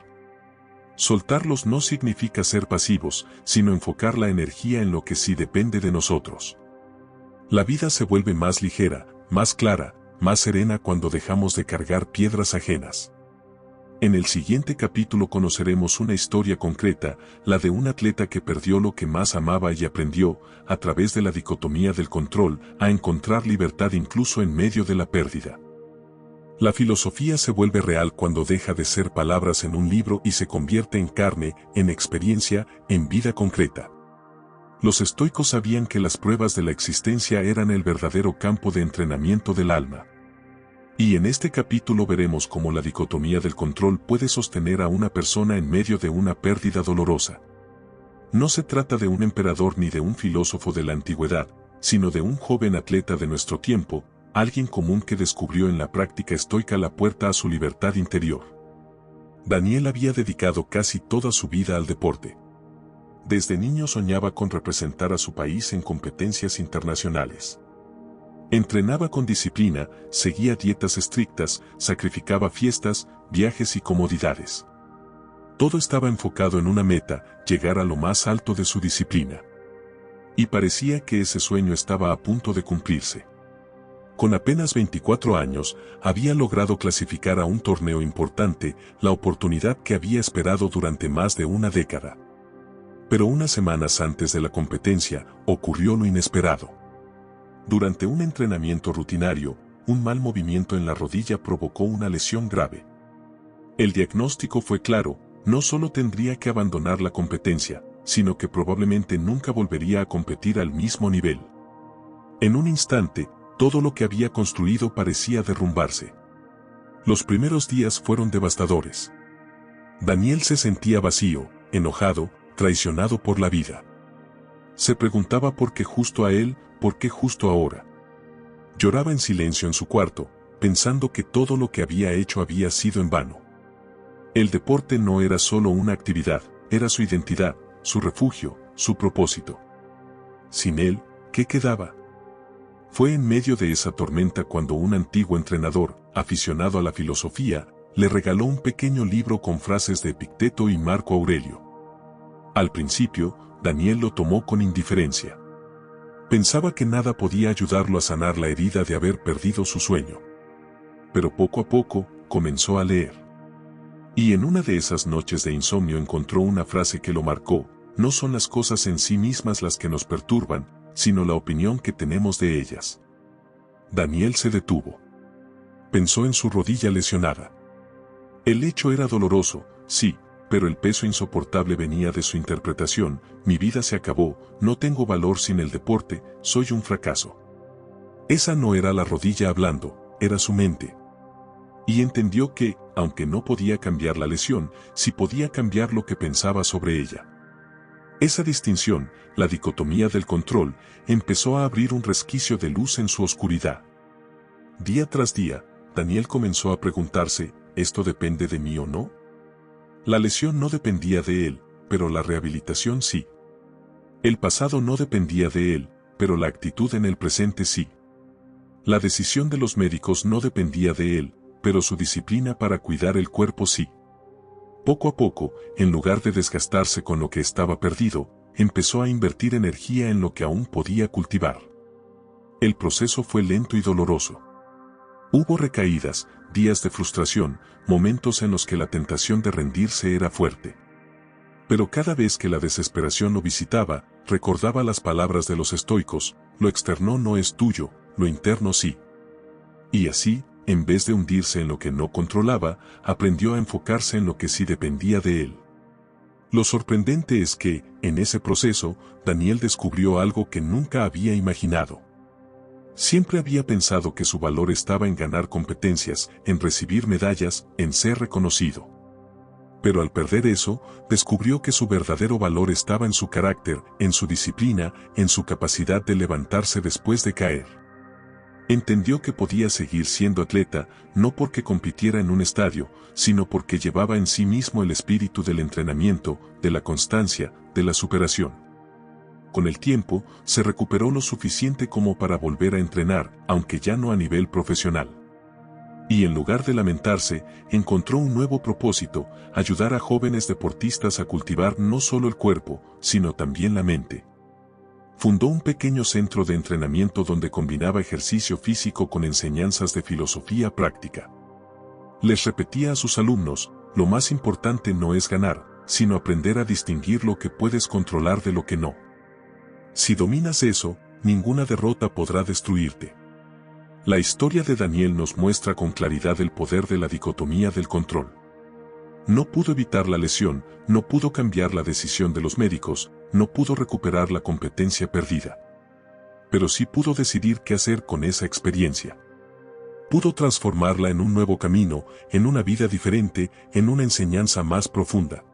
Soltarlos no significa ser pasivos, sino enfocar la energía en lo que sí depende de nosotros. La vida se vuelve más ligera, más clara, más serena cuando dejamos de cargar piedras ajenas. En el siguiente capítulo conoceremos una historia concreta, la de un atleta que perdió lo que más amaba y aprendió, a través de la dicotomía del control, a encontrar libertad incluso en medio de la pérdida. La filosofía se vuelve real cuando deja de ser palabras en un libro y se convierte en carne, en experiencia, en vida concreta. Los estoicos sabían que las pruebas de la existencia eran el verdadero campo de entrenamiento del alma. Y en este capítulo veremos cómo la dicotomía del control puede sostener a una persona en medio de una pérdida dolorosa. No se trata de un emperador ni de un filósofo de la antigüedad, sino de un joven atleta de nuestro tiempo, alguien común que descubrió en la práctica estoica la puerta a su libertad interior. Daniel había dedicado casi toda su vida al deporte. Desde niño soñaba con representar a su país en competencias internacionales. Entrenaba con disciplina, seguía dietas estrictas, sacrificaba fiestas, viajes y comodidades. Todo estaba enfocado en una meta, llegar a lo más alto de su disciplina. Y parecía que ese sueño estaba a punto de cumplirse. Con apenas 24 años, había logrado clasificar a un torneo importante, la oportunidad que había esperado durante más de una década. Pero unas semanas antes de la competencia, ocurrió lo inesperado. Durante un entrenamiento rutinario, un mal movimiento en la rodilla provocó una lesión grave. El diagnóstico fue claro, no solo tendría que abandonar la competencia, sino que probablemente nunca volvería a competir al mismo nivel. En un instante, todo lo que había construido parecía derrumbarse. Los primeros días fueron devastadores. Daniel se sentía vacío, enojado, traicionado por la vida. Se preguntaba por qué justo a él, por qué justo ahora. Lloraba en silencio en su cuarto, pensando que todo lo que había hecho había sido en vano. El deporte no era solo una actividad, era su identidad, su refugio, su propósito. Sin él, ¿qué quedaba? Fue en medio de esa tormenta cuando un antiguo entrenador, aficionado a la filosofía, le regaló un pequeño libro con frases de Epicteto y Marco Aurelio. Al principio, Daniel lo tomó con indiferencia. Pensaba que nada podía ayudarlo a sanar la herida de haber perdido su sueño. Pero poco a poco, comenzó a leer. Y en una de esas noches de insomnio encontró una frase que lo marcó: no son las cosas en sí mismas las que nos perturban, sino la opinión que tenemos de ellas. Daniel se detuvo. Pensó en su rodilla lesionada. El hecho era doloroso, sí, pero el peso insoportable venía de su interpretación: mi vida se acabó, no tengo valor sin el deporte, soy un fracaso. Esa no era la rodilla hablando, era su mente. Y entendió que, aunque no podía cambiar la lesión, sí podía cambiar lo que pensaba sobre ella. Esa distinción, la dicotomía del control, empezó a abrir un resquicio de luz en su oscuridad. Día tras día, Daniel comenzó a preguntarse: ¿esto depende de mí o no? La lesión no dependía de él, pero la rehabilitación sí. El pasado no dependía de él, pero la actitud en el presente sí. La decisión de los médicos no dependía de él, pero su disciplina para cuidar el cuerpo sí. Poco a poco, en lugar de desgastarse con lo que estaba perdido, empezó a invertir energía en lo que aún podía cultivar. El proceso fue lento y doloroso. Hubo recaídas, días de frustración, momentos en los que la tentación de rendirse era fuerte. Pero cada vez que la desesperación lo visitaba, recordaba las palabras de los estoicos: lo externo no es tuyo, lo interno sí. Y así, en vez de hundirse en lo que no controlaba, aprendió a enfocarse en lo que sí dependía de él. Lo sorprendente es que, en ese proceso, Daniel descubrió algo que nunca había imaginado. Siempre había pensado que su valor estaba en ganar competencias, en recibir medallas, en ser reconocido. Pero al perder eso, descubrió que su verdadero valor estaba en su carácter, en su disciplina, en su capacidad de levantarse después de caer. Entendió que podía seguir siendo atleta, no porque compitiera en un estadio, sino porque llevaba en sí mismo el espíritu del entrenamiento, de la constancia, de la superación. Con el tiempo, se recuperó lo suficiente como para volver a entrenar, aunque ya no a nivel profesional. Y en lugar de lamentarse, encontró un nuevo propósito: ayudar a jóvenes deportistas a cultivar no solo el cuerpo, sino también la mente. Fundó un pequeño centro de entrenamiento donde combinaba ejercicio físico con enseñanzas de filosofía práctica. Les repetía a sus alumnos: lo más importante no es ganar, sino aprender a distinguir lo que puedes controlar de lo que no. Si dominas eso, ninguna derrota podrá destruirte. La historia de Daniel nos muestra con claridad el poder de la dicotomía del control. No pudo evitar la lesión, no pudo cambiar la decisión de los médicos, no pudo recuperar la competencia perdida. Pero sí pudo decidir qué hacer con esa experiencia. Pudo transformarla en un nuevo camino, en una vida diferente, en una enseñanza más profunda.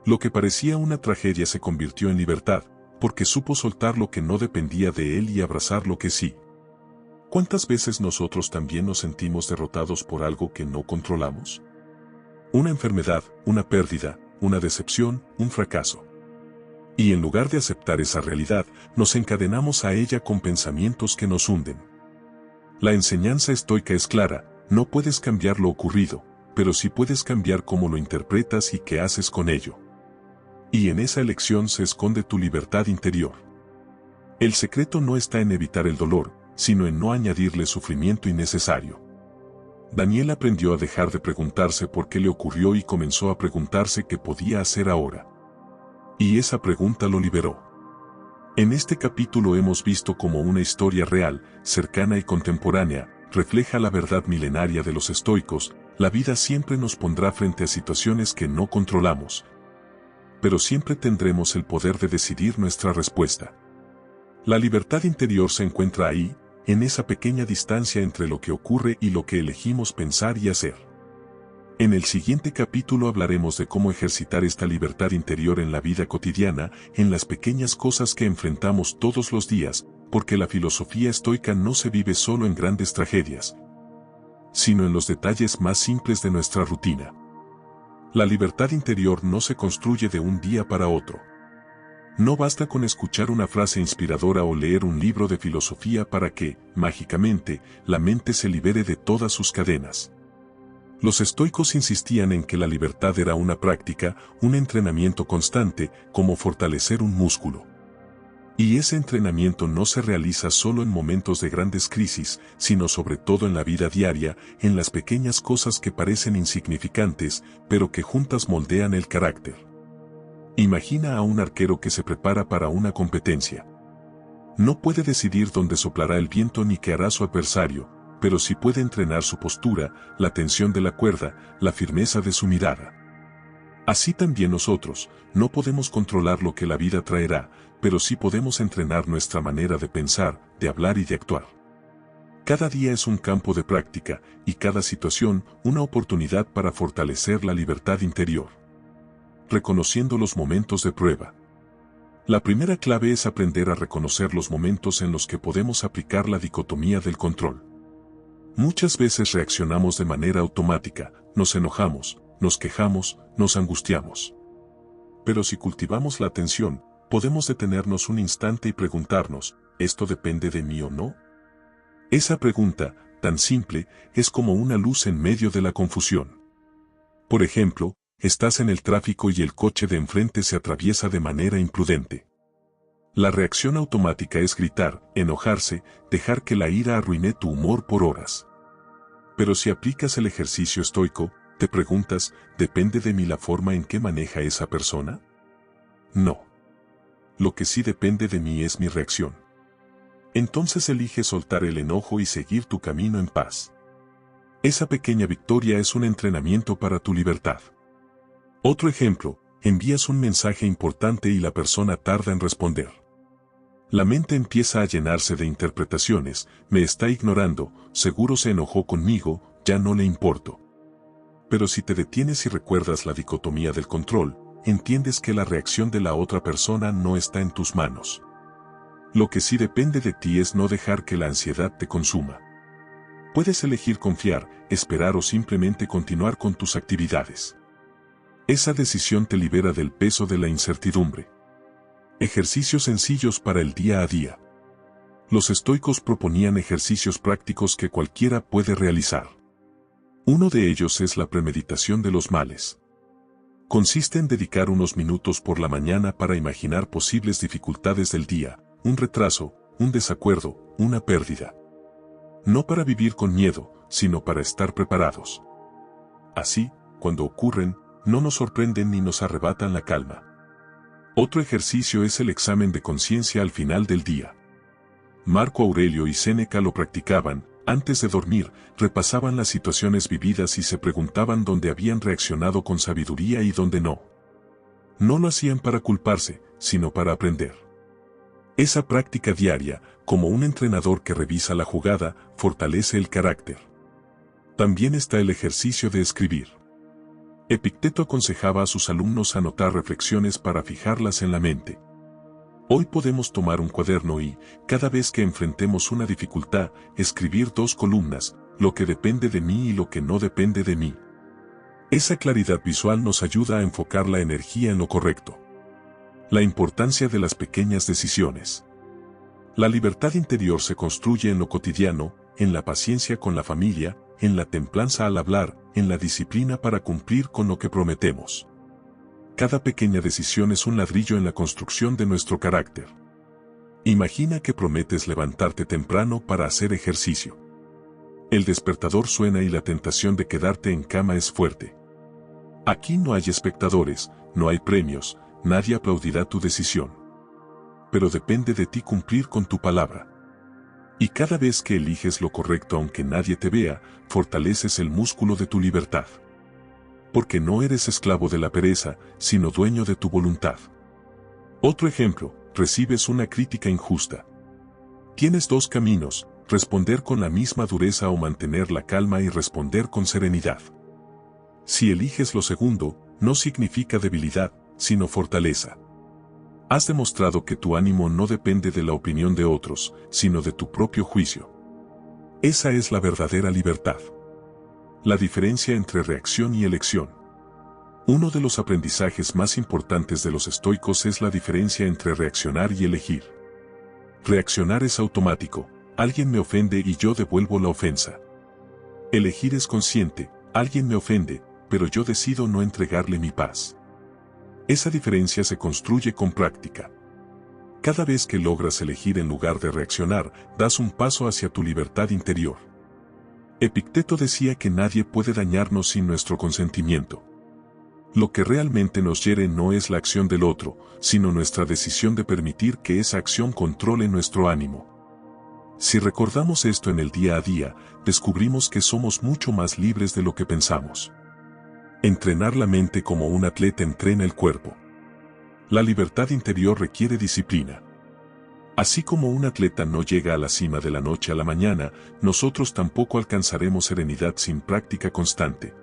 Lo que parecía una tragedia se convirtió en libertad, porque supo soltar lo que no dependía de él y abrazar lo que sí. ¿Cuántas veces nosotros también nos sentimos derrotados por algo que no controlamos? Una enfermedad, una pérdida, una decepción, un fracaso. Y en lugar de aceptar esa realidad, nos encadenamos a ella con pensamientos que nos hunden. La enseñanza estoica es clara: no puedes cambiar lo ocurrido, pero sí puedes cambiar cómo lo interpretas y qué haces con ello. Y en esa elección se esconde tu libertad interior. El secreto no está en evitar el dolor, sino en no añadirle sufrimiento innecesario. Daniel aprendió a dejar de preguntarse por qué le ocurrió y comenzó a preguntarse qué podía hacer ahora. Y esa pregunta lo liberó. En este capítulo hemos visto cómo una historia real, cercana y contemporánea, refleja la verdad milenaria de los estoicos: la vida siempre nos pondrá frente a situaciones que no controlamos, pero siempre tendremos el poder de decidir nuestra respuesta. La libertad interior se encuentra ahí, en esa pequeña distancia entre lo que ocurre y lo que elegimos pensar y hacer. En el siguiente capítulo hablaremos de cómo ejercitar esta libertad interior en la vida cotidiana, en las pequeñas cosas que enfrentamos todos los días, porque la filosofía estoica no se vive solo en grandes tragedias, sino en los detalles más simples de nuestra rutina. La libertad interior no se construye de un día para otro. No basta con escuchar una frase inspiradora o leer un libro de filosofía para que, mágicamente, la mente se libere de todas sus cadenas. Los estoicos insistían en que la libertad era una práctica, un entrenamiento constante, como fortalecer un músculo. Y ese entrenamiento no se realiza solo en momentos de grandes crisis, sino sobre todo en la vida diaria, en las pequeñas cosas que parecen insignificantes, pero que juntas moldean el carácter. Imagina a un arquero que se prepara para una competencia. No puede decidir dónde soplará el viento ni qué hará su adversario, pero sí puede entrenar su postura, la tensión de la cuerda, la firmeza de su mirada. Así también nosotros, no podemos controlar lo que la vida traerá, pero sí podemos entrenar nuestra manera de pensar, de hablar y de actuar. Cada día es un campo de práctica, y cada situación una oportunidad para fortalecer la libertad interior. Reconociendo los momentos de prueba. La primera clave es aprender a reconocer los momentos en los que podemos aplicar la dicotomía del control. Muchas veces reaccionamos de manera automática, nos enojamos, nos quejamos, nos angustiamos. Pero si cultivamos la atención, podemos detenernos un instante y preguntarnos: ¿esto depende de mí o no? Esa pregunta, tan simple, es como una luz en medio de la confusión. Por ejemplo, estás en el tráfico y el coche de enfrente se atraviesa de manera imprudente. La reacción automática es gritar, enojarse, dejar que la ira arruine tu humor por horas. Pero si aplicas el ejercicio estoico, te preguntas: ¿depende de mí la forma en que maneja esa persona? No. Lo que sí depende de mí es mi reacción. Entonces elige soltar el enojo y seguir tu camino en paz. Esa pequeña victoria es un entrenamiento para tu libertad. Otro ejemplo: envías un mensaje importante y la persona tarda en responder. La mente empieza a llenarse de interpretaciones, me está ignorando, seguro se enojó conmigo, ya no le importo. Pero si te detienes y recuerdas la dicotomía del control, entiendes que la reacción de la otra persona no está en tus manos. Lo que sí depende de ti es no dejar que la ansiedad te consuma. Puedes elegir confiar, esperar o simplemente continuar con tus actividades. Esa decisión te libera del peso de la incertidumbre. Ejercicios sencillos para el día a día. Los estoicos proponían ejercicios prácticos que cualquiera puede realizar. Uno de ellos es la premeditación de los males. Consiste en dedicar unos minutos por la mañana para imaginar posibles dificultades del día, un retraso, un desacuerdo, una pérdida. No para vivir con miedo, sino para estar preparados. Así, cuando ocurren, no nos sorprenden ni nos arrebatan la calma. Otro ejercicio es el examen de conciencia al final del día. Marco Aurelio y Séneca lo practicaban. Antes de dormir, repasaban las situaciones vividas y se preguntaban dónde habían reaccionado con sabiduría y dónde no. No lo hacían para culparse, sino para aprender. Esa práctica diaria, como un entrenador que revisa la jugada, fortalece el carácter. También está el ejercicio de escribir. Epicteto aconsejaba a sus alumnos anotar reflexiones para fijarlas en la mente. Hoy podemos tomar un cuaderno y, cada vez que enfrentemos una dificultad, escribir 2 columnas, lo que depende de mí y lo que no depende de mí. Esa claridad visual nos ayuda a enfocar la energía en lo correcto. La importancia de las pequeñas decisiones. La libertad interior se construye en lo cotidiano, en la paciencia con la familia, en la templanza al hablar, en la disciplina para cumplir con lo que prometemos. Cada pequeña decisión es un ladrillo en la construcción de nuestro carácter. Imagina que prometes levantarte temprano para hacer ejercicio. El despertador suena y la tentación de quedarte en cama es fuerte. Aquí no hay espectadores, no hay premios, nadie aplaudirá tu decisión. Pero depende de ti cumplir con tu palabra. Y cada vez que eliges lo correcto aunque nadie te vea, fortaleces el músculo de tu libertad. Porque no eres esclavo de la pereza, sino dueño de tu voluntad. Otro ejemplo, recibes una crítica injusta. Tienes 2 caminos, responder con la misma dureza o mantener la calma y responder con serenidad. Si eliges lo segundo, no significa debilidad, sino fortaleza. Has demostrado que tu ánimo no depende de la opinión de otros, sino de tu propio juicio. Esa es la verdadera libertad. La diferencia entre reacción y elección. Uno de los aprendizajes más importantes de los estoicos es la diferencia entre reaccionar y elegir. Reaccionar es automático, alguien me ofende y yo devuelvo la ofensa. Elegir es consciente, alguien me ofende, pero yo decido no entregarle mi paz. Esa diferencia se construye con práctica. Cada vez que logras elegir en lugar de reaccionar, das un paso hacia tu libertad interior. Epicteto decía que nadie puede dañarnos sin nuestro consentimiento. Lo que realmente nos hiere no es la acción del otro, sino nuestra decisión de permitir que esa acción controle nuestro ánimo. Si recordamos esto en el día a día, descubrimos que somos mucho más libres de lo que pensamos. Entrenar la mente como un atleta entrena el cuerpo. La libertad interior requiere disciplina. Así como un atleta no llega a la cima de la noche a la mañana, nosotros tampoco alcanzaremos serenidad sin práctica constante.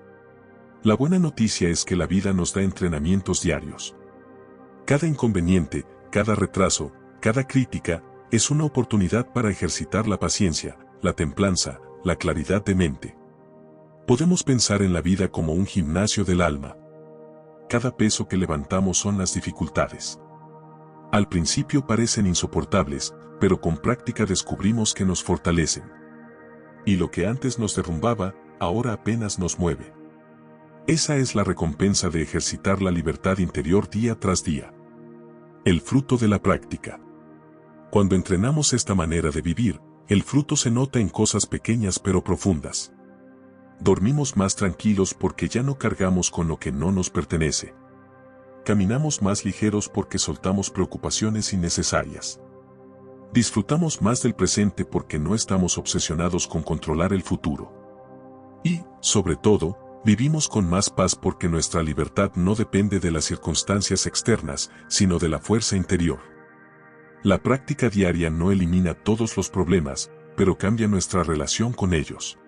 La buena noticia es que la vida nos da entrenamientos diarios. Cada inconveniente, cada retraso, cada crítica, es una oportunidad para ejercitar la paciencia, la templanza, la claridad de mente. Podemos pensar en la vida como un gimnasio del alma. Cada peso que levantamos son las dificultades. Al principio parecen insoportables, pero con práctica descubrimos que nos fortalecen. Y lo que antes nos derrumbaba, ahora apenas nos mueve. Esa es la recompensa de ejercitar la libertad interior día tras día. El fruto de la práctica. Cuando entrenamos esta manera de vivir, el fruto se nota en cosas pequeñas pero profundas. Dormimos más tranquilos porque ya no cargamos con lo que no nos pertenece. Caminamos más ligeros porque soltamos preocupaciones innecesarias. Disfrutamos más del presente porque no estamos obsesionados con controlar el futuro. Y, sobre todo, vivimos con más paz porque nuestra libertad no depende de las circunstancias externas, sino de la fuerza interior. La práctica diaria no elimina todos los problemas, pero cambia nuestra relación con ellos.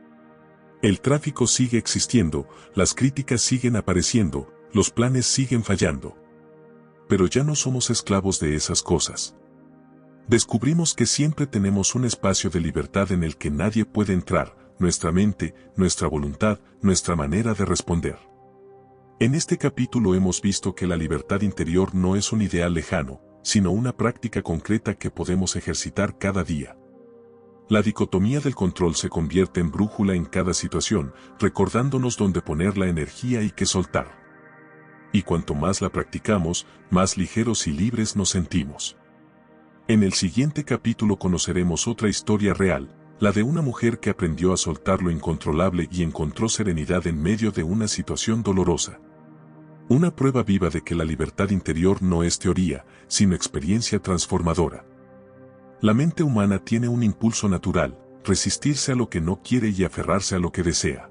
El tráfico sigue existiendo, las críticas siguen apareciendo, los planes siguen fallando. Pero ya no somos esclavos de esas cosas. Descubrimos que siempre tenemos un espacio de libertad en el que nadie puede entrar, nuestra mente, nuestra voluntad, nuestra manera de responder. En este capítulo hemos visto que la libertad interior no es un ideal lejano, sino una práctica concreta que podemos ejercitar cada día. La dicotomía del control se convierte en brújula en cada situación, recordándonos dónde poner la energía y qué soltar. Y cuanto más la practicamos, más ligeros y libres nos sentimos. En el siguiente capítulo conoceremos otra historia real, la de una mujer que aprendió a soltar lo incontrolable y encontró serenidad en medio de una situación dolorosa. Una prueba viva de que la libertad interior no es teoría, sino experiencia transformadora. La mente humana tiene un impulso natural, resistirse a lo que no quiere y aferrarse a lo que desea.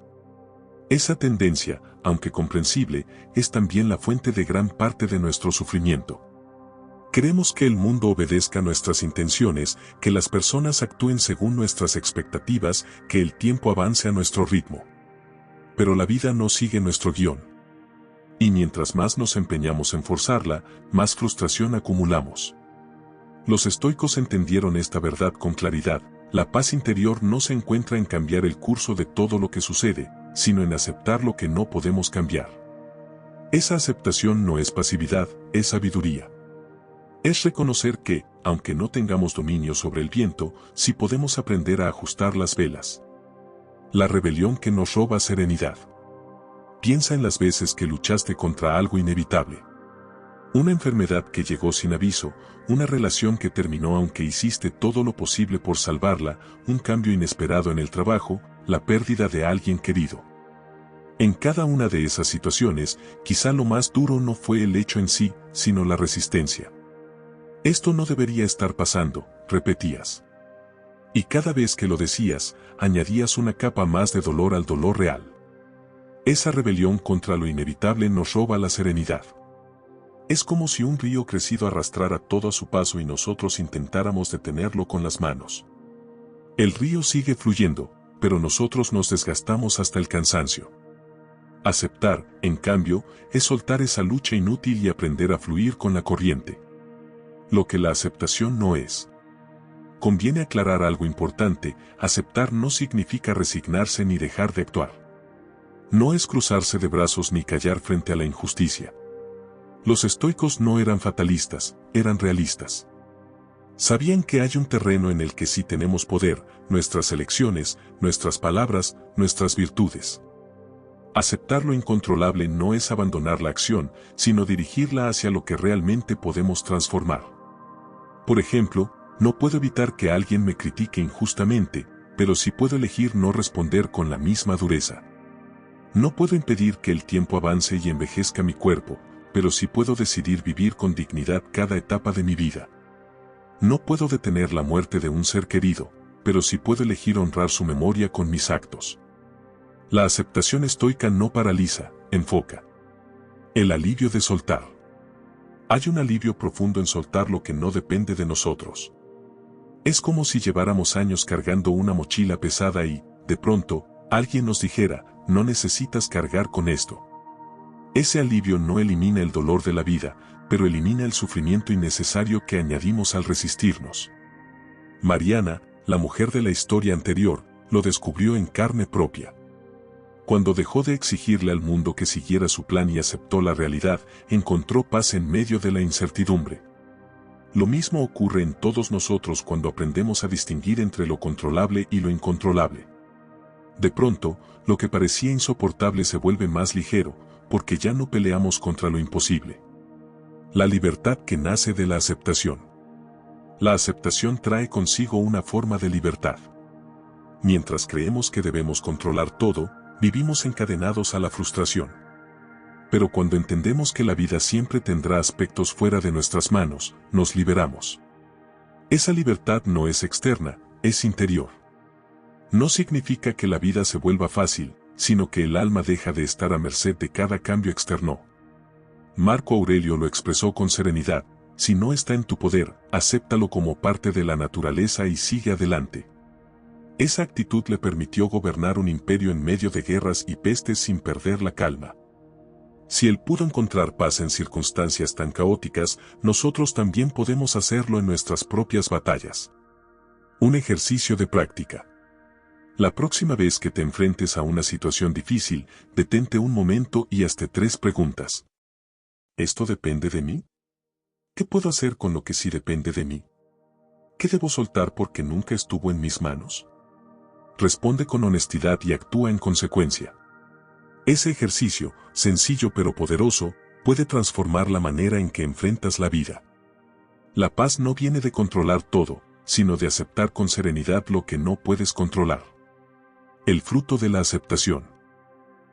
Esa tendencia, aunque comprensible, es también la fuente de gran parte de nuestro sufrimiento. Queremos que el mundo obedezca nuestras intenciones, que las personas actúen según nuestras expectativas, que el tiempo avance a nuestro ritmo. Pero la vida no sigue nuestro guión. Y mientras más nos empeñamos en forzarla, más frustración acumulamos. Los estoicos entendieron esta verdad con claridad: la paz interior no se encuentra en cambiar el curso de todo lo que sucede, sino en aceptar lo que no podemos cambiar. Esa aceptación no es pasividad, es sabiduría. Es reconocer que, aunque no tengamos dominio sobre el viento, sí podemos aprender a ajustar las velas. La rebelión que nos roba serenidad. Piensa en las veces que luchaste contra algo inevitable. Una enfermedad que llegó sin aviso, una relación que terminó aunque hiciste todo lo posible por salvarla, un cambio inesperado en el trabajo, la pérdida de alguien querido. En cada una de esas situaciones, quizá lo más duro no fue el hecho en sí, sino la resistencia. Esto no debería estar pasando, repetías. Y cada vez que lo decías, añadías una capa más de dolor al dolor real. Esa rebelión contra lo inevitable nos roba la serenidad. Es como si un río crecido arrastrara todo a su paso y nosotros intentáramos detenerlo con las manos. El río sigue fluyendo, pero nosotros nos desgastamos hasta el cansancio. Aceptar, en cambio, es soltar esa lucha inútil y aprender a fluir con la corriente. Lo que la aceptación no es. Conviene aclarar algo importante: aceptar no significa resignarse ni dejar de actuar. No es cruzarse de brazos ni callar frente a la injusticia. Los estoicos no eran fatalistas, eran realistas. Sabían que hay un terreno en el que sí tenemos poder, nuestras elecciones, nuestras palabras, nuestras virtudes. Aceptar lo incontrolable no es abandonar la acción, sino dirigirla hacia lo que realmente podemos transformar. Por ejemplo, no puedo evitar que alguien me critique injustamente, pero sí puedo elegir no responder con la misma dureza. No puedo impedir que el tiempo avance y envejezca mi cuerpo, pero sí puedo decidir vivir con dignidad cada etapa de mi vida. No puedo detener la muerte de un ser querido, pero sí puedo elegir honrar su memoria con mis actos. La aceptación estoica no paraliza, enfoca. El alivio de soltar. Hay un alivio profundo en soltar lo que no depende de nosotros. Es como si lleváramos años cargando una mochila pesada y, de pronto, alguien nos dijera: no necesitas cargar con esto. Ese alivio no elimina el dolor de la vida, pero elimina el sufrimiento innecesario que añadimos al resistirnos. Mariana, la mujer de la historia anterior, lo descubrió en carne propia. Cuando dejó de exigirle al mundo que siguiera su plan y aceptó la realidad, encontró paz en medio de la incertidumbre. Lo mismo ocurre en todos nosotros cuando aprendemos a distinguir entre lo controlable y lo incontrolable. De pronto, lo que parecía insoportable se vuelve más ligero, porque ya no peleamos contra lo imposible. La libertad que nace de la aceptación. La aceptación trae consigo una forma de libertad. Mientras creemos que debemos controlar todo, vivimos encadenados a la frustración. Pero cuando entendemos que la vida siempre tendrá aspectos fuera de nuestras manos, nos liberamos. Esa libertad no es externa, es interior. No significa que la vida se vuelva fácil, sino que el alma deja de estar a merced de cada cambio externo. Marco Aurelio lo expresó con serenidad: Si no está en tu poder, acéptalo como parte de la naturaleza y sigue adelante. Esa actitud le permitió gobernar un imperio en medio de guerras y pestes sin perder la calma. Si él pudo encontrar paz en circunstancias tan caóticas, nosotros también podemos hacerlo en nuestras propias batallas. Un ejercicio de práctica. La próxima vez que te enfrentes a una situación difícil, detente un momento y hazte 3 preguntas. ¿Esto depende de mí? ¿Qué puedo hacer con lo que sí depende de mí? ¿Qué debo soltar porque nunca estuvo en mis manos? Responde con honestidad y actúa en consecuencia. Ese ejercicio, sencillo pero poderoso, puede transformar la manera en que enfrentas la vida. La paz no viene de controlar todo, sino de aceptar con serenidad lo que no puedes controlar. El fruto de la aceptación.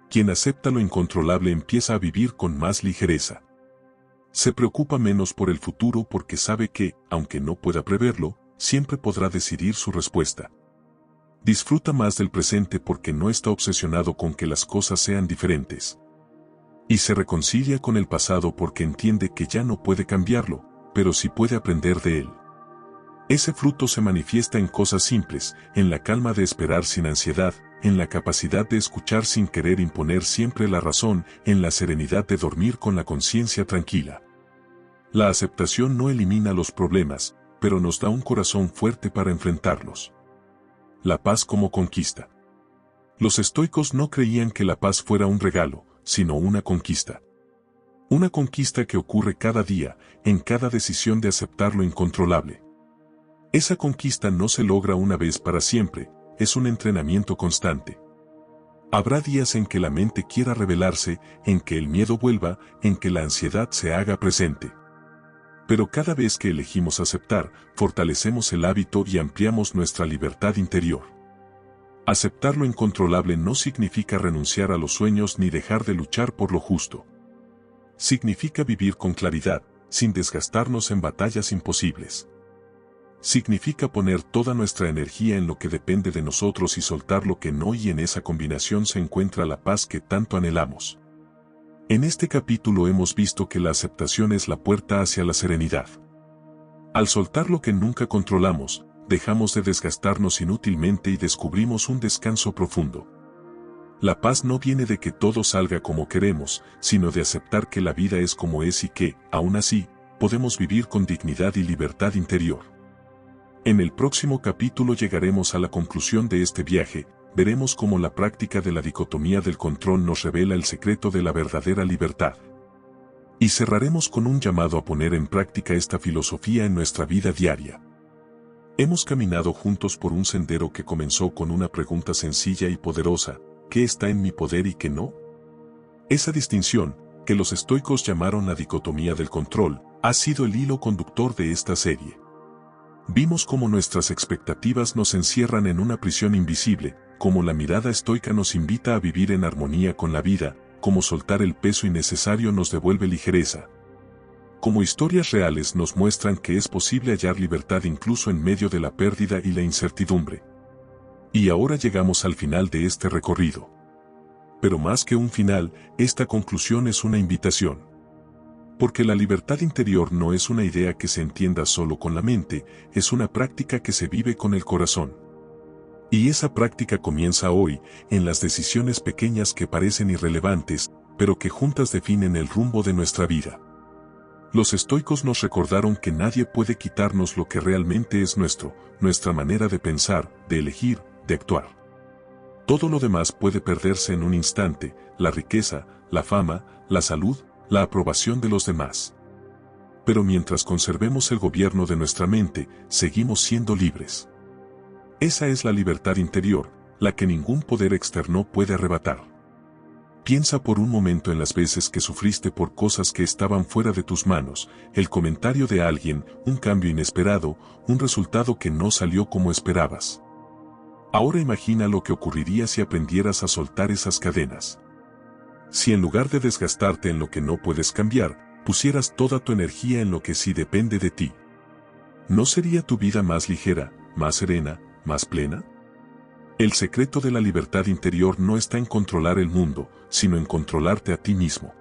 Quien acepta lo incontrolable empieza a vivir con más ligereza. Se preocupa menos por el futuro porque sabe que, aunque no pueda preverlo, siempre podrá decidir su respuesta. Disfruta más del presente porque no está obsesionado con que las cosas sean diferentes. Y se reconcilia con el pasado porque entiende que ya no puede cambiarlo, pero sí puede aprender de él. Ese fruto se manifiesta en cosas simples, en la calma de esperar sin ansiedad, en la capacidad de escuchar sin querer imponer siempre la razón, en la serenidad de dormir con la conciencia tranquila. La aceptación no elimina los problemas, pero nos da un corazón fuerte para enfrentarlos. La paz como conquista. Los estoicos no creían que la paz fuera un regalo, sino una conquista. Una conquista que ocurre cada día, en cada decisión de aceptar lo incontrolable. Esa conquista no se logra una vez para siempre, es un entrenamiento constante. Habrá días en que la mente quiera rebelarse, en que el miedo vuelva, en que la ansiedad se haga presente. Pero cada vez que elegimos aceptar, fortalecemos el hábito y ampliamos nuestra libertad interior. Aceptar lo incontrolable no significa renunciar a los sueños ni dejar de luchar por lo justo. Significa vivir con claridad, sin desgastarnos en batallas imposibles. Significa poner toda nuestra energía en lo que depende de nosotros y soltar lo que no, y en esa combinación se encuentra la paz que tanto anhelamos. En este capítulo hemos visto que la aceptación es la puerta hacia la serenidad. Al soltar lo que nunca controlamos, dejamos de desgastarnos inútilmente y descubrimos un descanso profundo. La paz no viene de que todo salga como queremos, sino de aceptar que la vida es como es y que, aún así, podemos vivir con dignidad y libertad interior. En el próximo capítulo llegaremos a la conclusión de este viaje, veremos cómo la práctica de la dicotomía del control nos revela el secreto de la verdadera libertad. Y cerraremos con un llamado a poner en práctica esta filosofía en nuestra vida diaria. Hemos caminado juntos por un sendero que comenzó con una pregunta sencilla y poderosa: ¿qué está en mi poder y qué no? Esa distinción, que los estoicos llamaron la dicotomía del control, ha sido el hilo conductor de esta serie. Vimos cómo nuestras expectativas nos encierran en una prisión invisible, cómo la mirada estoica nos invita a vivir en armonía con la vida, cómo soltar el peso innecesario nos devuelve ligereza. Como historias reales nos muestran que es posible hallar libertad incluso en medio de la pérdida y la incertidumbre. Y ahora llegamos al final de este recorrido. Pero más que un final, esta conclusión es una invitación. Porque la libertad interior no es una idea que se entienda solo con la mente, es una práctica que se vive con el corazón. Y esa práctica comienza hoy, en las decisiones pequeñas que parecen irrelevantes, pero que juntas definen el rumbo de nuestra vida. Los estoicos nos recordaron que nadie puede quitarnos lo que realmente es nuestro, nuestra manera de pensar, de elegir, de actuar. Todo lo demás puede perderse en un instante: la riqueza, la fama, la salud, la aprobación de los demás. Pero mientras conservemos el gobierno de nuestra mente, seguimos siendo libres. Esa es la libertad interior, la que ningún poder externo puede arrebatar. Piensa por un momento en las veces que sufriste por cosas que estaban fuera de tus manos, el comentario de alguien, un cambio inesperado, un resultado que no salió como esperabas. Ahora imagina lo que ocurriría si aprendieras a soltar esas cadenas. Si en lugar de desgastarte en lo que no puedes cambiar, pusieras toda tu energía en lo que sí depende de ti. ¿No sería tu vida más ligera, más serena, más plena? El secreto de la libertad interior no está en controlar el mundo, sino en controlarte a ti mismo.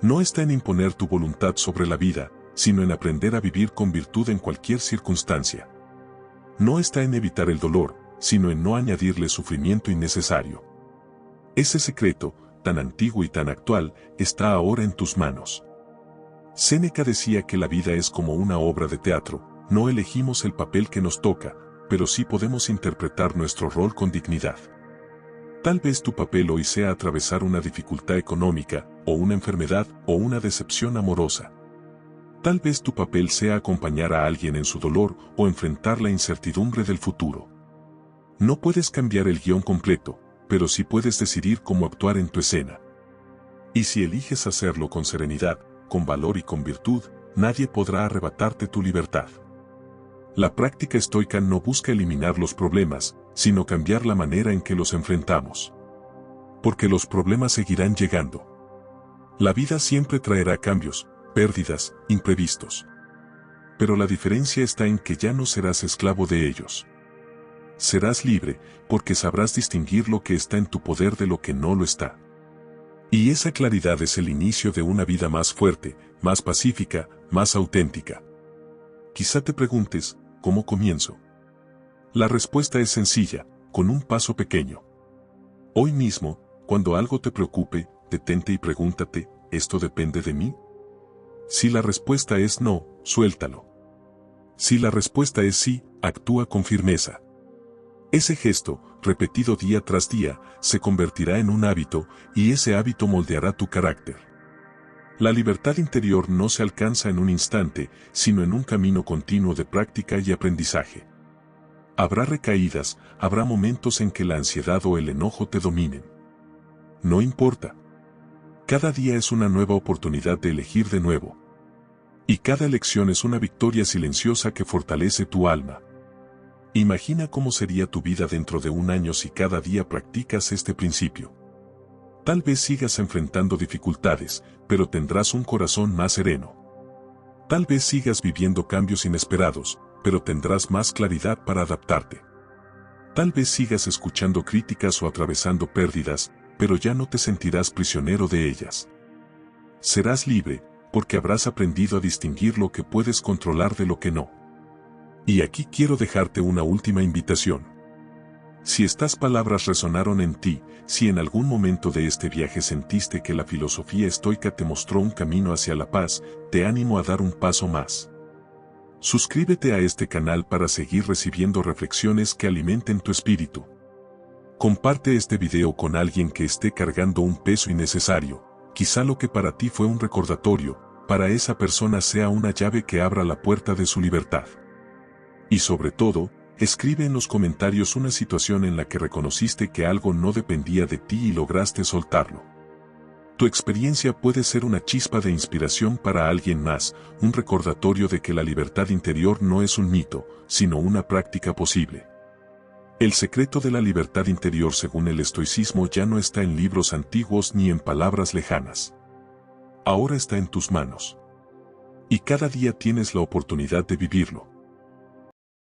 No está en imponer tu voluntad sobre la vida, sino en aprender a vivir con virtud en cualquier circunstancia. No está en evitar el dolor, sino en no añadirle sufrimiento innecesario. Ese secreto, tan antiguo y tan actual, está ahora en tus manos. Séneca decía que la vida es como una obra de teatro, no elegimos el papel que nos toca, pero sí podemos interpretar nuestro rol con dignidad. Tal vez tu papel hoy sea atravesar una dificultad económica, o una enfermedad, o una decepción amorosa. Tal vez tu papel sea acompañar a alguien en su dolor o enfrentar la incertidumbre del futuro. No puedes cambiar el guión completo, pero sí puedes decidir cómo actuar en tu escena. Y si eliges hacerlo con serenidad, con valor y con virtud, nadie podrá arrebatarte tu libertad. La práctica estoica no busca eliminar los problemas, sino cambiar la manera en que los enfrentamos. Porque los problemas seguirán llegando. La vida siempre traerá cambios, pérdidas, imprevistos. Pero la diferencia está en que ya no serás esclavo de ellos. Serás libre, porque sabrás distinguir lo que está en tu poder de lo que no lo está. Y esa claridad es el inicio de una vida más fuerte, más pacífica, más auténtica. Quizá te preguntes, ¿cómo comienzo? La respuesta es sencilla, con un paso pequeño. Hoy mismo, cuando algo te preocupe, detente y pregúntate, ¿esto depende de mí? Si la respuesta es no, suéltalo. Si la respuesta es sí, actúa con firmeza. Ese gesto, repetido día tras día, se convertirá en un hábito, y ese hábito moldeará tu carácter. La libertad interior no se alcanza en un instante, sino en un camino continuo de práctica y aprendizaje. Habrá recaídas, habrá momentos en que la ansiedad o el enojo te dominen. No importa. Cada día es una nueva oportunidad de elegir de nuevo. Y cada elección es una victoria silenciosa que fortalece tu alma. Imagina cómo sería tu vida dentro de un año si cada día practicas este principio. Tal vez sigas enfrentando dificultades, pero tendrás un corazón más sereno. Tal vez sigas viviendo cambios inesperados, pero tendrás más claridad para adaptarte. Tal vez sigas escuchando críticas o atravesando pérdidas, pero ya no te sentirás prisionero de ellas. Serás libre, porque habrás aprendido a distinguir lo que puedes controlar de lo que no. Y aquí quiero dejarte una última invitación. Si estas palabras resonaron en ti, si en algún momento de este viaje sentiste que la filosofía estoica te mostró un camino hacia la paz, te animo a dar un paso más. Suscríbete a este canal para seguir recibiendo reflexiones que alimenten tu espíritu. Comparte este video con alguien que esté cargando un peso innecesario, quizá lo que para ti fue un recordatorio, para esa persona sea una llave que abra la puerta de su libertad. Y sobre todo, escribe en los comentarios una situación en la que reconociste que algo no dependía de ti y lograste soltarlo. Tu experiencia puede ser una chispa de inspiración para alguien más, un recordatorio de que la libertad interior no es un mito, sino una práctica posible. El secreto de la libertad interior según el estoicismo ya no está en libros antiguos ni en palabras lejanas. Ahora está en tus manos. Y cada día tienes la oportunidad de vivirlo.